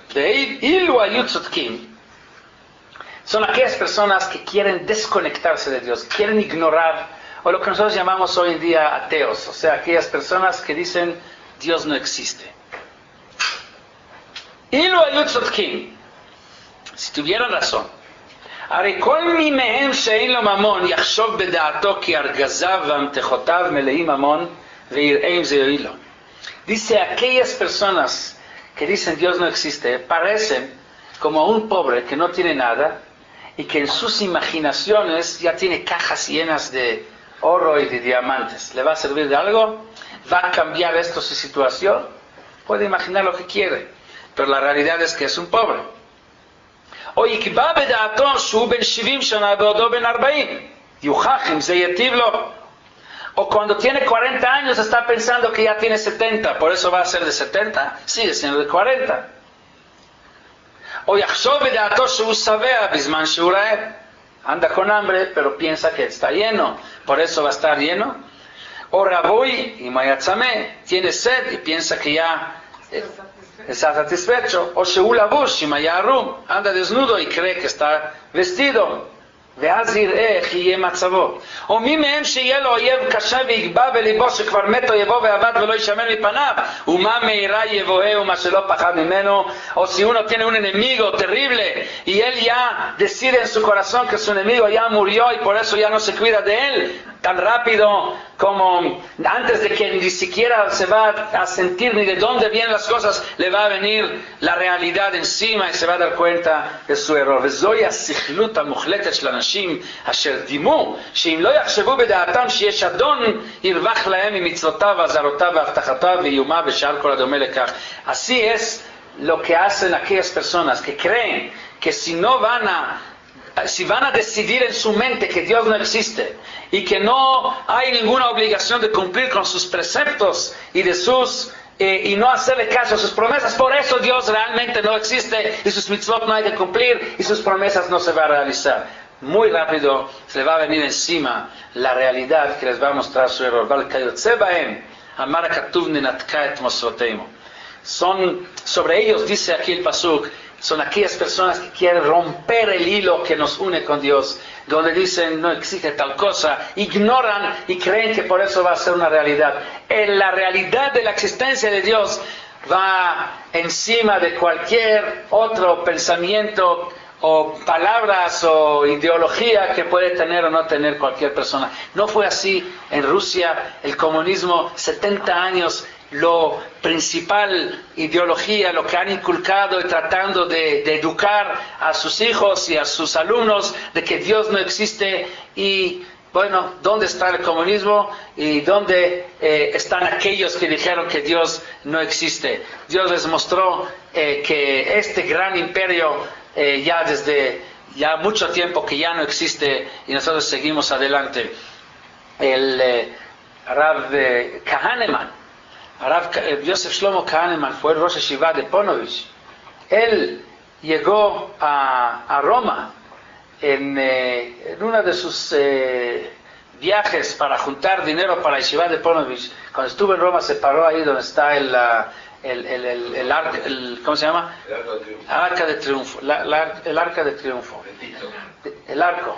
Son aquellas personas que quieren desconectarse de Dios, quieren ignorar, o lo que nosotros llamamos hoy en día ateos, o sea, aquellas personas que dicen Dios no existe. Si tuvieran razón, הרי כל מי מהם שאין לו ממון יחשוב בדעתו כי ארגזיו והמתחותיו מלאים ממון ויראה אם זה יועיל לו. Dice, aquellas personas que dicen Dios no existe parecen como un pobre que no tiene nada y que en sus imaginaciones ya tiene cajas llenas de oro y de diamantes. ¿Le va a servir de algo? ¿Va a cambiar esto su situación? Puede imaginar lo que quiere, pero la realidad es que es un pobre. או יקבע בדעתו שהוא בן 70 שנה בעודו בן 40. יוכח אם זה יטיב לו. O cuando tiene 40 años está pensando que ya tiene 70, por eso va a ser de 70, sigue siendo de 40. O יחשוב בדעתו שהוא שבע בזמן שהוא רעב. Anda con hambre, pero piensa que está lleno, por eso va a estar lleno. O רווי אם היה צמא, tiene sed y piensa que ya está satisfecho. O שהוא לבוש אם היה ערום, anda desnudo y cree que está vestido. ואז יראה איך יהיה מצבו. או מי מהם שיהיה לו אויב קשה ויגבה בליבו שכבר מת אויבו ועבד ולא ישמר מפניו, ומה מהירה יבואה ומה שלא פחד ממנו. O si uno tiene un enemigo terrible y él ya decide en su corazón que su enemigo ya murió y por eso ya no se cuida de él tan rápido como antes de que ni siquiera se va a sentir ni de dónde vienen las cosas, le va a venir la realidad encima y se va a dar cuenta de su error. וזוהי הסכלות המוחלטת של אנשים אשר דימו שאם לא יחשבו בדעתם שיש אדון ירווח להם ממצוותיו ואזהרותיו והבטחותיו ואיומה ושאר כל הדומה לכך. Así es lo que hacen aquellas personas que creen que si van a decidir en su mente que Dios no existe y que no hay ninguna obligación de cumplir con sus preceptos y no hacerle caso a sus promesas, por eso Dios realmente no existe y sus mitzvot no hay que cumplir y sus promesas no se van a realizar. Muy rápido se le va a venir encima la realidad que les va a mostrar su error. Son sobre ellos, dice aquí el pasuk, son aquellas personas que quieren romper el hilo que nos une con Dios, donde dicen no existe tal cosa, ignoran y creen que por eso va a ser una realidad. La realidad de la existencia de Dios va encima de cualquier otro pensamiento o palabras o ideología que puede tener o no tener cualquier persona. No fue así en Rusia, el comunismo, 70 años, lo principal ideología, lo que han inculcado y tratando de educar a sus hijos y a sus alumnos de que Dios no existe y bueno, ¿dónde está el comunismo? ¿Y dónde están aquellos que dijeron que Dios no existe? Dios les mostró que este gran imperio ya desde ya mucho tiempo que ya no existe y nosotros seguimos adelante. El Rav Kahneman, Rav Yosef Shlomo Kahneman fue el Rosh Yeshiva de Ponovich. Él llegó a Roma en uno de sus viajes para juntar dinero para la Yeshiva de Ponovich. Cuando estuvo en Roma se paró ahí donde está el ¿cómo se llama? El Arca de Triunfo. El Arca de Triunfo. El arco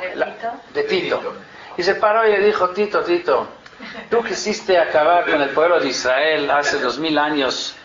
de Tito. Y se paró y le dijo: Tito, tú quisiste acabar con el pueblo de Israel hace 2000 años.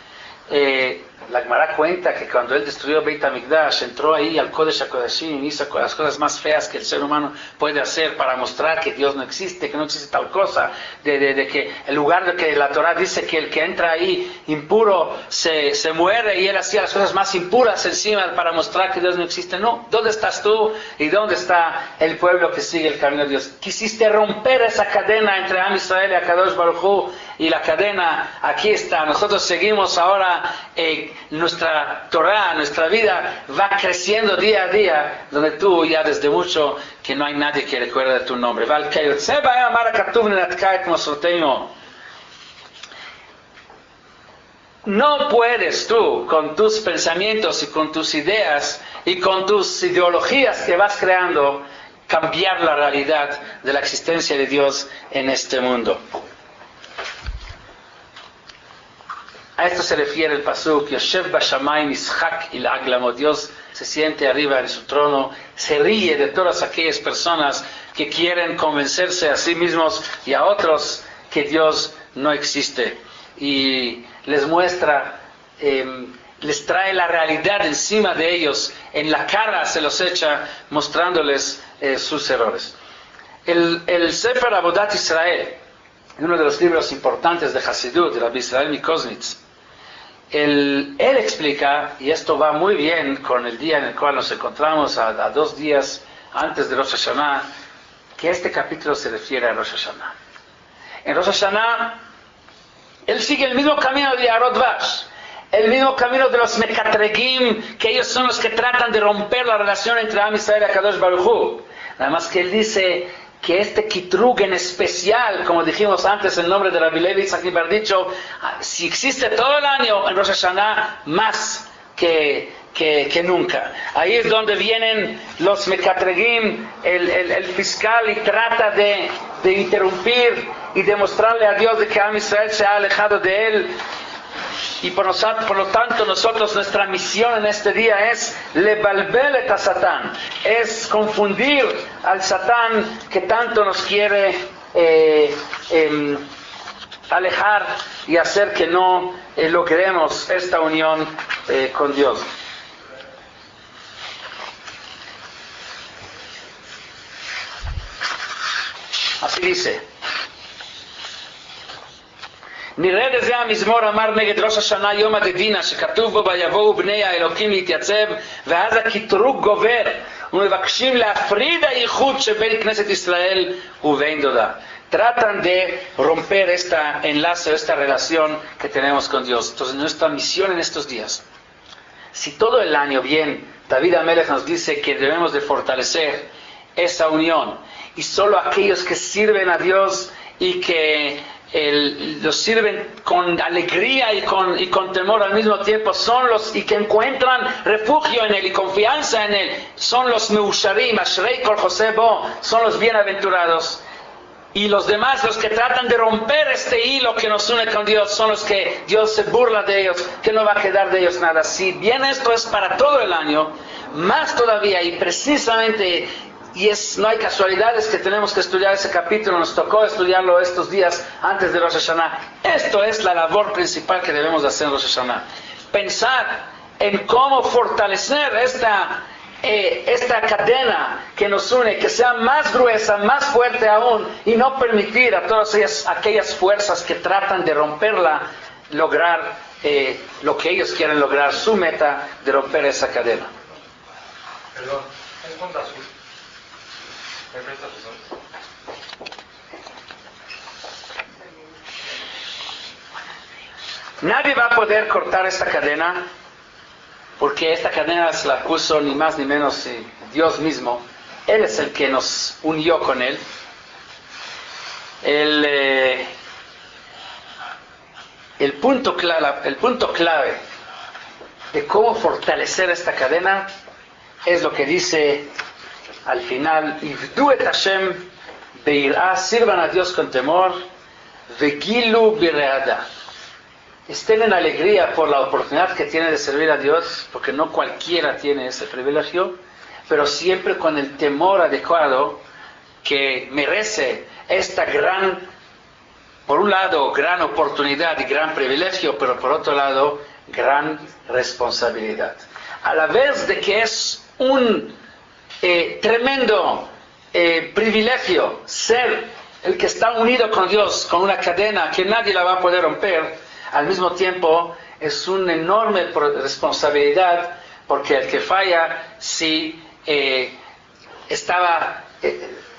La Gemara cuenta que cuando él destruyó Beit HaMikdash, entró ahí al Kodesh HaKodashim y hizo las cosas más feas que el ser humano puede hacer para mostrar que Dios no existe, que no existe tal cosa, de que el lugar de que la Torah dice que el que entra ahí impuro se muere, y él hacía las cosas más impuras encima para mostrar que Dios no existe. No, ¿dónde estás tú y dónde está el pueblo que sigue el camino de Dios? Quisiste romper esa cadena entre Am Israel y Akadosh Baruj Hu, y la cadena aquí está. Nosotros seguimos ahora, nuestra Torah, nuestra vida va creciendo día a día, donde tú ya desde mucho que no hay nadie que recuerde tu nombre. No puedes tú, con tus pensamientos y con tus ideas y con tus ideologías que vas creando, cambiar la realidad de la existencia de Dios en este mundo. A esto se refiere el pasuk: Yoshev Bashamayim Ishak il Aglamo. Dios se siente arriba en su trono, se ríe de todas aquellas personas que quieren convencerse a sí mismos y a otros que Dios no existe. Y les muestra, les trae la realidad encima de ellos, en la cara se los echa, mostrándoles sus errores. El Sefer Avodat Israel, uno de los libros importantes de Hasidut, de Rabbi Israel Mikoznitz, él explica, y esto va muy bien con el día en el cual nos encontramos, a 2 días antes de Rosh Hashanah, que este capítulo se refiere a Rosh Hashanah. En Rosh Hashanah, él sigue el mismo camino de Arot Vash, el mismo camino de los Mekatregim, que ellos son los que tratan de romper la relación entre Am Israel y Akadosh Baruj Hu. Nada más que él dice que este Kitrug en especial, como dijimos antes en nombre de Rabbi Levi Yitzhak Bardicho, si existe todo el año, en Rosh Hashanah más que nunca. Ahí es donde vienen los Mekatregim, el fiscal, y trata de interrumpir y demostrarle a Dios de que Am Israel se ha alejado de él. Y por lo tanto nosotros, nuestra misión en este día es lebalbelet a Satán, es confundir al Satán que tanto nos quiere alejar y hacer que no logremos esta unión con Dios. Así dice: נראה לזה המזמור אמר נגד ראש השנה יום הדדינה, שכתוב בו ויבואו בני האלוקים להתייצב, ואז הקטרוג גובר, ומבקשים להפריד הייחוד שבין כנסת ישראל ובין דודה. Tratan de romper este enlace, esta relación que tenemos con Dios. Entonces nuestra misión en estos días, si todo el año bien, David Amelech nos dice que debemos de fortalecer esa unión, y solo aquellos que sirven a Dios y que los sirven con alegría y con temor al mismo tiempo, son los y que encuentran refugio en Él y confianza en Él, son los meusharim, ashrei kol josé bo, son los bienaventurados. Y los demás, los que tratan de romper este hilo que nos une con Dios, son los que Dios se burla de ellos, que no va a quedar de ellos nada. Si bien esto es para todo el año, más todavía, y precisamente, no hay casualidades que tenemos que estudiar ese capítulo, nos tocó estudiarlo estos días antes de Rosh Hashanah. Esto es la labor principal que debemos hacer en Rosh Hashanah. Pensar en cómo fortalecer esta cadena que nos une, que sea más gruesa, más fuerte aún, y no permitir a todas aquellas fuerzas que tratan de romperla, lograr lo que ellos quieren lograr, su meta de romper esa cadena. Perdón, un punto azul. ¿Me prestas razón? Nadie va a poder cortar esta cadena porque esta cadena se la puso ni más ni menos Dios mismo. Él es el que nos unió con Él. El punto clave de cómo fortalecer esta cadena es lo que dice al final: Ivdu et Hashem beirá, sirvan a Dios con temor, vegilu bireada. Estén en alegría por la oportunidad que tienen de servir a Dios, porque no cualquiera tiene ese privilegio, pero siempre con el temor adecuado que merece esta gran, por un lado, gran oportunidad y gran privilegio, pero por otro lado, gran responsabilidad. A la vez de que es un tremendo privilegio ser el que está unido con Dios, con una cadena que nadie la va a poder romper, al mismo tiempo es una enorme responsabilidad, porque el que falla, si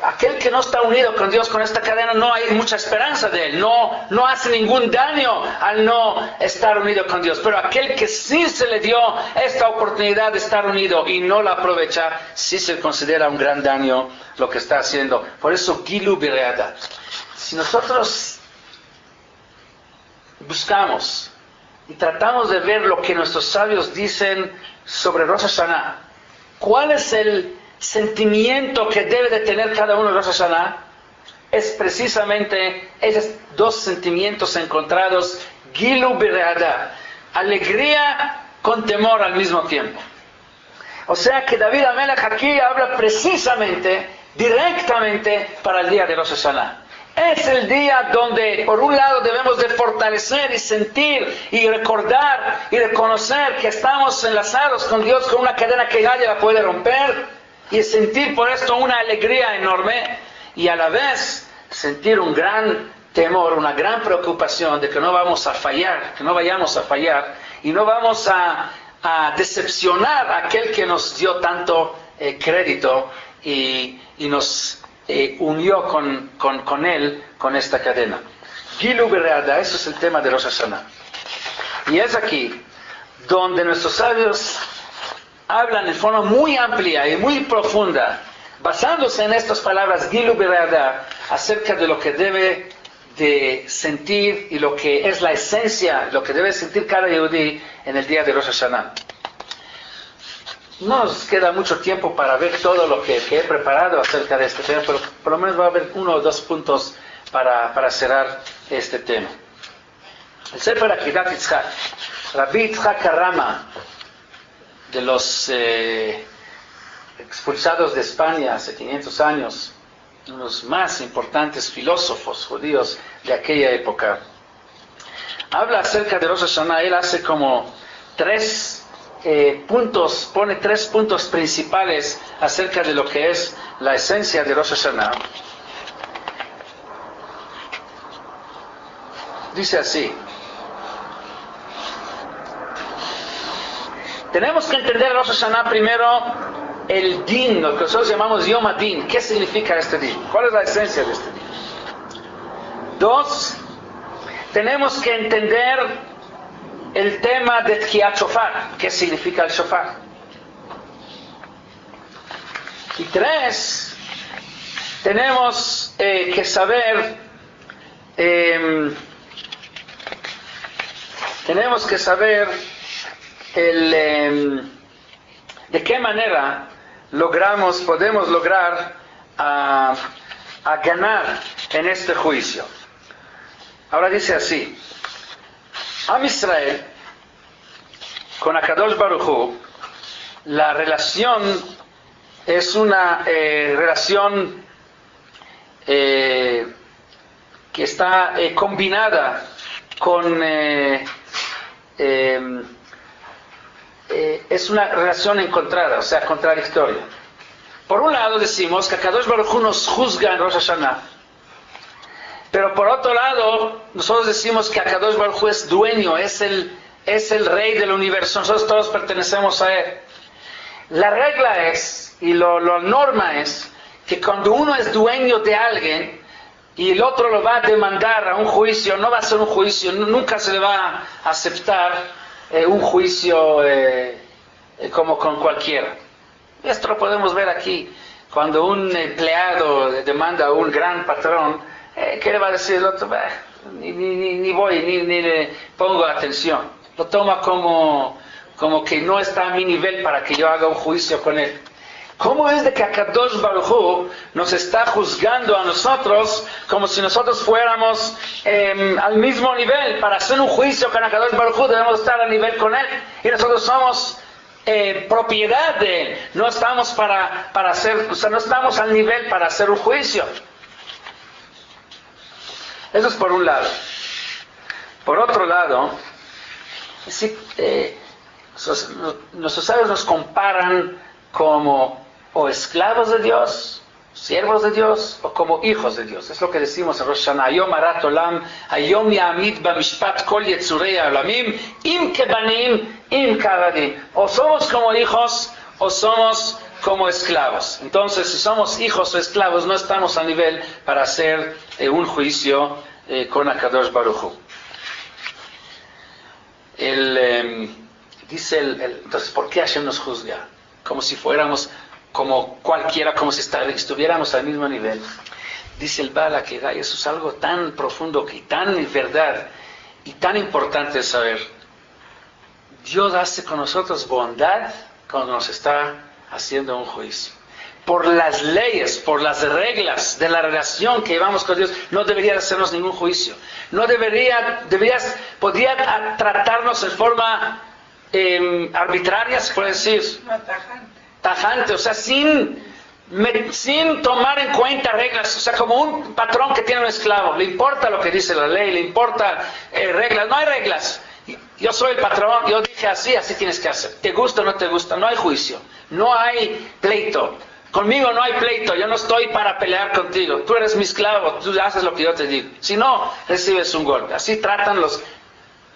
aquel que no está unido con Dios, con esta cadena, no hay mucha esperanza de él, no hace ningún daño al no estar unido con Dios. Pero aquel que sí se le dio esta oportunidad de estar unido y no la aprovecha, sí se considera un gran daño lo que está haciendo. Por eso, Gilu Bireada. Si nosotros buscamos y tratamos de ver lo que nuestros sabios dicen sobre Rosh Hashanah, ¿cuál es el sentimiento que debe de tener cada uno de Rosh Hashanah? Es precisamente esos dos sentimientos encontrados, Gilu Bireada, alegría con temor al mismo tiempo. O sea que David Amelech aquí habla precisamente, directamente para el día de Rosh Hashanah. Es el día donde, por un lado, debemos de fortalecer y sentir y recordar y reconocer que estamos enlazados con Dios con una cadena que nadie la puede romper, y sentir por esto una alegría enorme, y a la vez sentir un gran temor, una gran preocupación de que no vamos a fallar, que no vayamos a fallar y no vamos a decepcionar a aquel que nos dio tanto crédito y nos unió con él, con esta cadena. Gilu Bireada, eso es el tema de Rosh Hashanah. Y es aquí donde nuestros sabios hablan de forma muy amplia y muy profunda, basándose en estas palabras Gilu Bireada, acerca de lo que debe de sentir y lo que es la esencia, lo que debe sentir cada yehudí en el día de Rosh Hashanah. No nos queda mucho tiempo para ver todo lo que he preparado acerca de este tema, pero por lo menos va a haber 1 o 2 puntos para cerrar este tema. El Sefer Akedat Yitzhak, Rabbi Yitzhak Rama, de los expulsados de España hace 500 años, uno de los más importantes filósofos judíos de aquella época, habla acerca de Rosh Hashanah. Él hace como 3 puntos, pone 3 puntos principales acerca de lo que es la esencia de Rosh Hashanah. Dice así: tenemos que entender Rosh Hashanah primero, el din, lo que nosotros llamamos Yom HaDin. ¿Qué significa este din? ¿Cuál es la esencia de este din? 2, tenemos que entender el tema de Tkiat Shofar. ¿Qué significa el Shofar? Y 3, tenemos que saber de qué manera podemos lograr a ganar en este juicio. Ahora dice así: Am Israel con Akadosh Baruj Hu, la relación es una relación que está combinada con es una relación encontrada, o sea, contradictoria. Por un lado decimos que Akadosh Baruj Hu nos juzga en Rosh Hashanah, pero por otro lado nosotros decimos que Akadosh Baruj Hu es dueño, es el rey del universo, nosotros todos pertenecemos a él. La regla es, y la norma es, que cuando uno es dueño de alguien y el otro lo va a demandar a un juicio, no va a ser un juicio, nunca se le va a aceptar un juicio como con cualquiera. Esto lo podemos ver aquí. Cuando un empleado demanda a un gran patrón, ¿qué le va a decir el otro? Ni voy, ni le pongo atención. Lo toma como que no está a mi nivel para que yo haga un juicio con él. ¿Cómo es de que Akadosh Baruj Hu nos está juzgando a nosotros como si nosotros fuéramos al mismo nivel? Para hacer un juicio con Akadosh Baruj Hu debemos estar a nivel con él. Y nosotros somos propiedad de él. No estamos para hacer, o sea, no estamos al nivel para hacer un juicio. Eso es por un lado. Por otro lado, nuestros sabios nos comparan como o esclavos de Dios, siervos de Dios, o como hijos de Dios. Es lo que decimos en Rosh Hashanah. Ayom arat olam, ayom ya'amid b'mishpat kol yetzurei ha'olamim, im kebanim, im kavadim. O somos como hijos, o somos como esclavos. Entonces, si somos hijos o esclavos, no estamos a nivel para hacer un juicio con Akadosh Baruj Hu. Entonces, ¿por qué Hashem nos juzga? Como si fuéramos como cualquiera, como si estuviéramos al mismo nivel. Dice el Baal HaKedah, y eso es algo tan profundo y tan verdad y tan importante de saber. Dios hace con nosotros bondad cuando nos está haciendo un juicio. Por las leyes, por las reglas de la relación que llevamos con Dios, no debería hacernos ningún juicio. No podría tratarnos en forma arbitraria, se puede decir. Tajante, o sea, sin tomar en cuenta reglas, o sea, como un patrón que tiene un esclavo, le importa lo que dice la ley, le importa reglas, no hay reglas. Yo soy el patrón, yo dije así tienes que hacer. ¿Te gusta o no te gusta? No hay juicio, no hay pleito. Conmigo no hay pleito, yo no estoy para pelear contigo. Tú eres mi esclavo, tú haces lo que yo te digo. Si no, recibes un golpe. Así tratan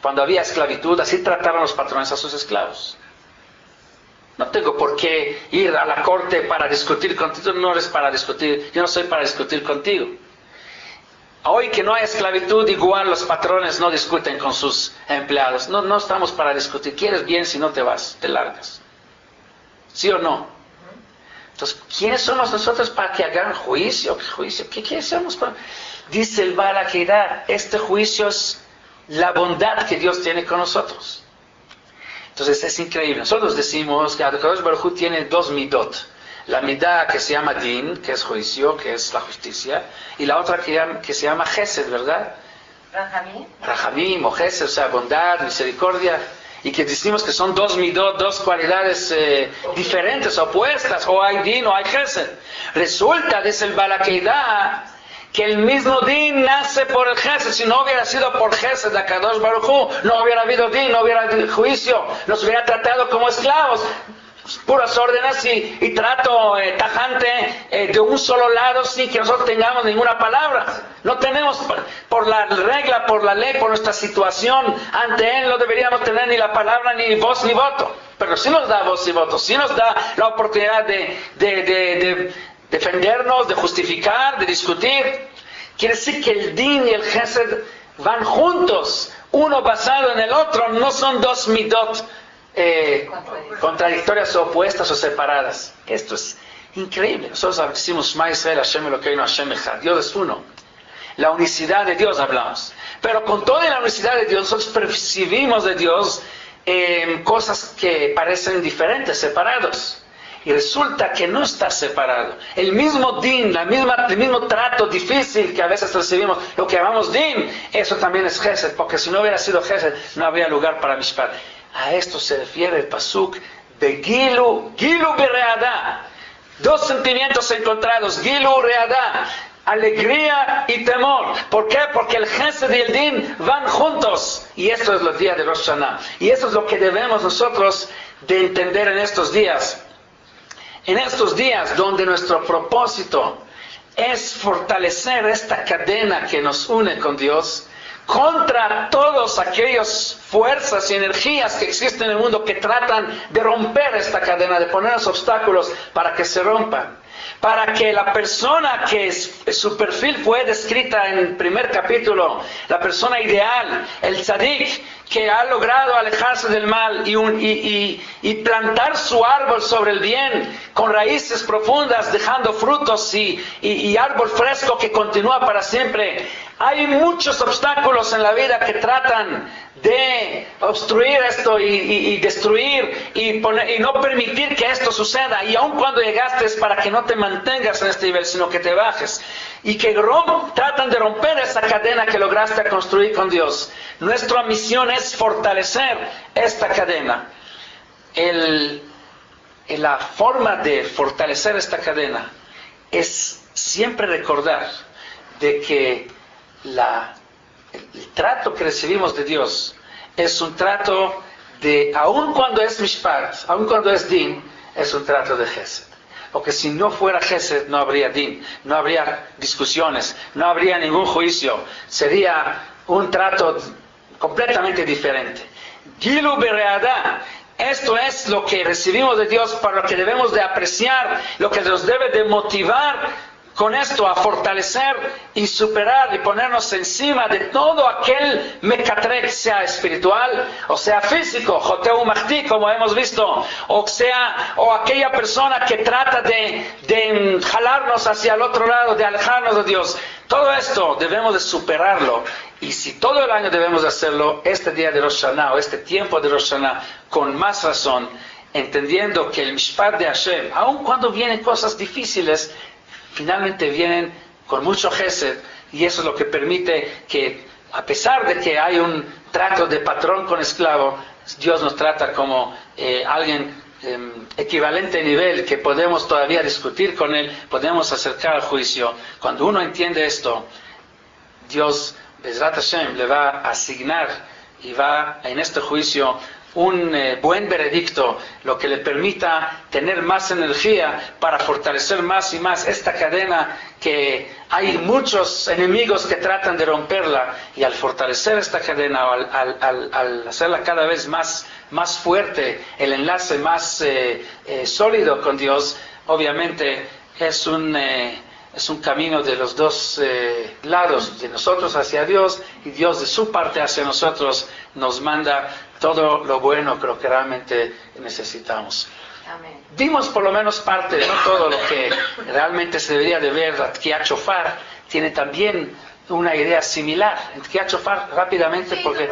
cuando había esclavitud, así trataron los patrones a sus esclavos. No tengo por qué ir a la corte para discutir contigo, no eres para discutir, yo no soy para discutir contigo. Hoy que no hay esclavitud, igual los patrones no discuten con sus empleados. No estamos para discutir. ¿Quieres bien? Si no te vas, te largas. ¿Sí o no? Entonces, ¿quiénes somos nosotros para que hagan juicio? ¿Qué somos? Dice el Baal HaKedah, este juicio es la bondad que Dios tiene con nosotros. Entonces es increíble. Nosotros decimos que Akadosh Baruj Hu tiene dos midot. La midá que se llama din, que es juicio, que es la justicia, y la otra que se llama Gesed, ¿verdad? Rahamim o Gesed, o sea, bondad, misericordia. Y que decimos que son dos midot, dos cualidades diferentes, opuestas. O hay din o hay Gesed. Resulta, dice el Baal HaKedah, que el mismo din nace por el Gesed. Si no hubiera sido por Gesed de Akadosh Baruj Hu, no hubiera habido din, no hubiera habido juicio, nos hubiera tratado como esclavos, puras órdenes y trato tajante de un solo lado sin que nosotros tengamos ninguna palabra. No tenemos, por la regla, por la ley, por nuestra situación ante Él, no deberíamos tener ni la palabra, ni voz, ni voto. Pero sí nos da voz y voto, sí nos da la oportunidad de defendernos, de justificar, de discutir. Quiere decir que el din y el Gesed van juntos, uno basado en el otro, no son dos midot contradictorias o opuestas o separadas. Esto es increíble. Nosotros decimos Shema Israel, Hashem Elokeinu, Hashem Echad. Dios es uno. La unicidad de Dios hablamos. Pero con toda la unicidad de Dios, nosotros percibimos de Dios cosas que parecen diferentes, separados. Y resulta que no está separado. El mismo din, el mismo trato difícil que a veces recibimos, lo que llamamos din, eso también es Gesed, porque si no hubiera sido Gesed, no habría lugar para Mishpat. A esto se refiere el pasuk de Gilu Bereadá. Dos sentimientos encontrados, Gilu Readá, alegría y temor. ¿Por qué? Porque el Gesed y el din van juntos. Y esto es los días de Rosh Hashanah. Y eso es lo que debemos nosotros de entender en estos días. En estos días donde nuestro propósito es fortalecer esta cadena que nos une con Dios contra todas aquellas fuerzas y energías que existen en el mundo que tratan de romper esta cadena, de poner los obstáculos para que se rompan. Para que la persona que su perfil fue descrita en el primer capítulo, la persona ideal, el tzadik, que ha logrado alejarse del mal y plantar su árbol sobre el bien, con raíces profundas, dejando frutos y árbol fresco que continúa para siempre. Hay muchos obstáculos en la vida que tratan de obstruir esto y destruir y no permitir que esto suceda. Y aun cuando llegaste es para que no te mantengas en este nivel, sino que te bajes. Y que tratan de romper esa cadena que lograste construir con Dios. Nuestra misión es fortalecer esta cadena. La forma de fortalecer esta cadena es siempre recordar de que el trato que recibimos de Dios es un trato de, aun cuando es mishpat, aun cuando es din, es un trato de Gesed. Porque si no fuera Gesed no habría din, no habría discusiones, no habría ningún juicio, sería un trato completamente diferente. Gilu bereada, esto es lo que recibimos de Dios, para lo que debemos de apreciar, lo que nos debe de motivar con esto a fortalecer y superar y ponernos encima de todo aquel mecatrek, sea espiritual o sea físico, joteu mahti, como hemos visto, o aquella persona que trata de jalarnos hacia el otro lado, de alejarnos de Dios. Todo esto debemos de superarlo, y si todo el año debemos de hacerlo, este día de Rosh Hashanah o este tiempo de Rosh Hashanah, con más razón, entendiendo que el Mishpat de Hashem, aun cuando vienen cosas difíciles, finalmente vienen con mucho Gesed, y eso es lo que permite que, a pesar de que hay un trato de patrón con esclavo, Dios nos trata como alguien equivalente en nivel, que podemos todavía discutir con Él, podemos acercar al juicio. Cuando uno entiende esto, Dios, Bezrat Hashem, le va a asignar y va en este juicio un buen veredicto, lo que le permita tener más energía para fortalecer más y más esta cadena, que hay muchos enemigos que tratan de romperla, y al fortalecer esta cadena, al hacerla cada vez más fuerte, el enlace más sólido con Dios, obviamente es un camino de los dos lados, de nosotros hacia Dios y Dios de su parte hacia nosotros, nos manda todo lo bueno que lo que realmente necesitamos. Amén. Vimos por lo menos parte, no todo lo que realmente se debería de ver. La Tkiat Shofar tiene también una idea similar. En Tkiat Shofar, rápidamente, porque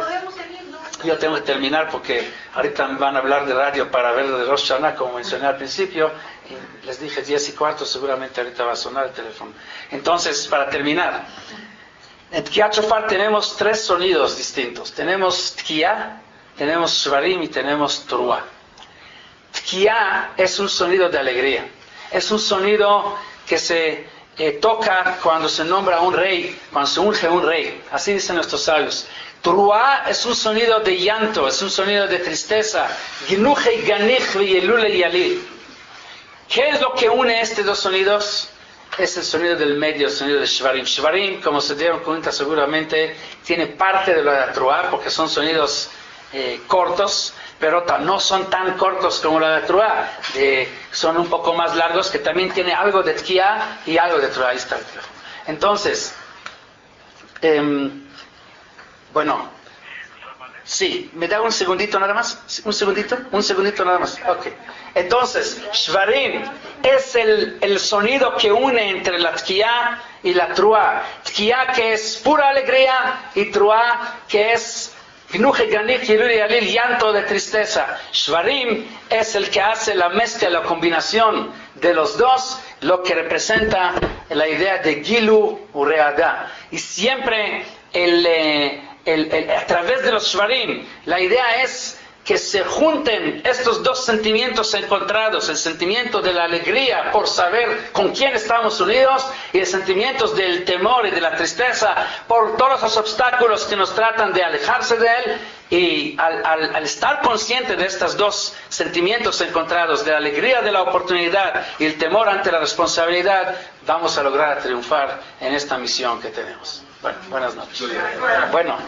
yo tengo que terminar, porque ahorita van a hablar de radio para ver de Rosh Hashanah, como mencioné al principio, y les dije 10:15, seguramente ahorita va a sonar el teléfono. Entonces, para terminar, en Tkiat Shofar tenemos 3 sonidos distintos. Tenemos Tkiá, tenemos Shvarim y tenemos Teruah. Tkiá es un sonido de alegría. Es un sonido que se toca cuando se nombra un rey, cuando se unge un rey. Así dicen nuestros sabios. Teruah es un sonido de llanto, es un sonido de tristeza. Ginuche ganich v'yelule yalil. ¿Qué es lo que une estos dos sonidos? Es el sonido del medio, el sonido de Shvarim. Shvarim, como se dieron cuenta seguramente, tiene parte de la Teruah, porque son sonidos cortos, pero no son tan cortos como la de Teruah. Son un poco más largos, que también tiene algo de Tkiá y algo de Teruah. Ahí está el teléfono. Entonces, bueno, sí, ¿me da un segundito nada más? ¿Un segundito nada más. Ok. Entonces, Shvarim es el sonido que une entre la Tkiá y la Teruah. Tkiá, que es pura alegría, y Teruah, que es llanto de tristeza. Shvarim es el que hace la mezcla, la combinación de los dos, lo que representa la idea de Gilu Ureada. Y siempre a través de los Shvarim, la idea es que se junten estos dos sentimientos encontrados, el sentimiento de la alegría por saber con quién estamos unidos, y el sentimiento del temor y de la tristeza por todos los obstáculos que nos tratan de alejarse de Él. Y al estar consciente de estos dos sentimientos encontrados, de la alegría de la oportunidad y el temor ante la responsabilidad, vamos a lograr triunfar en esta misión que tenemos. Bueno, buenas noches. Bueno.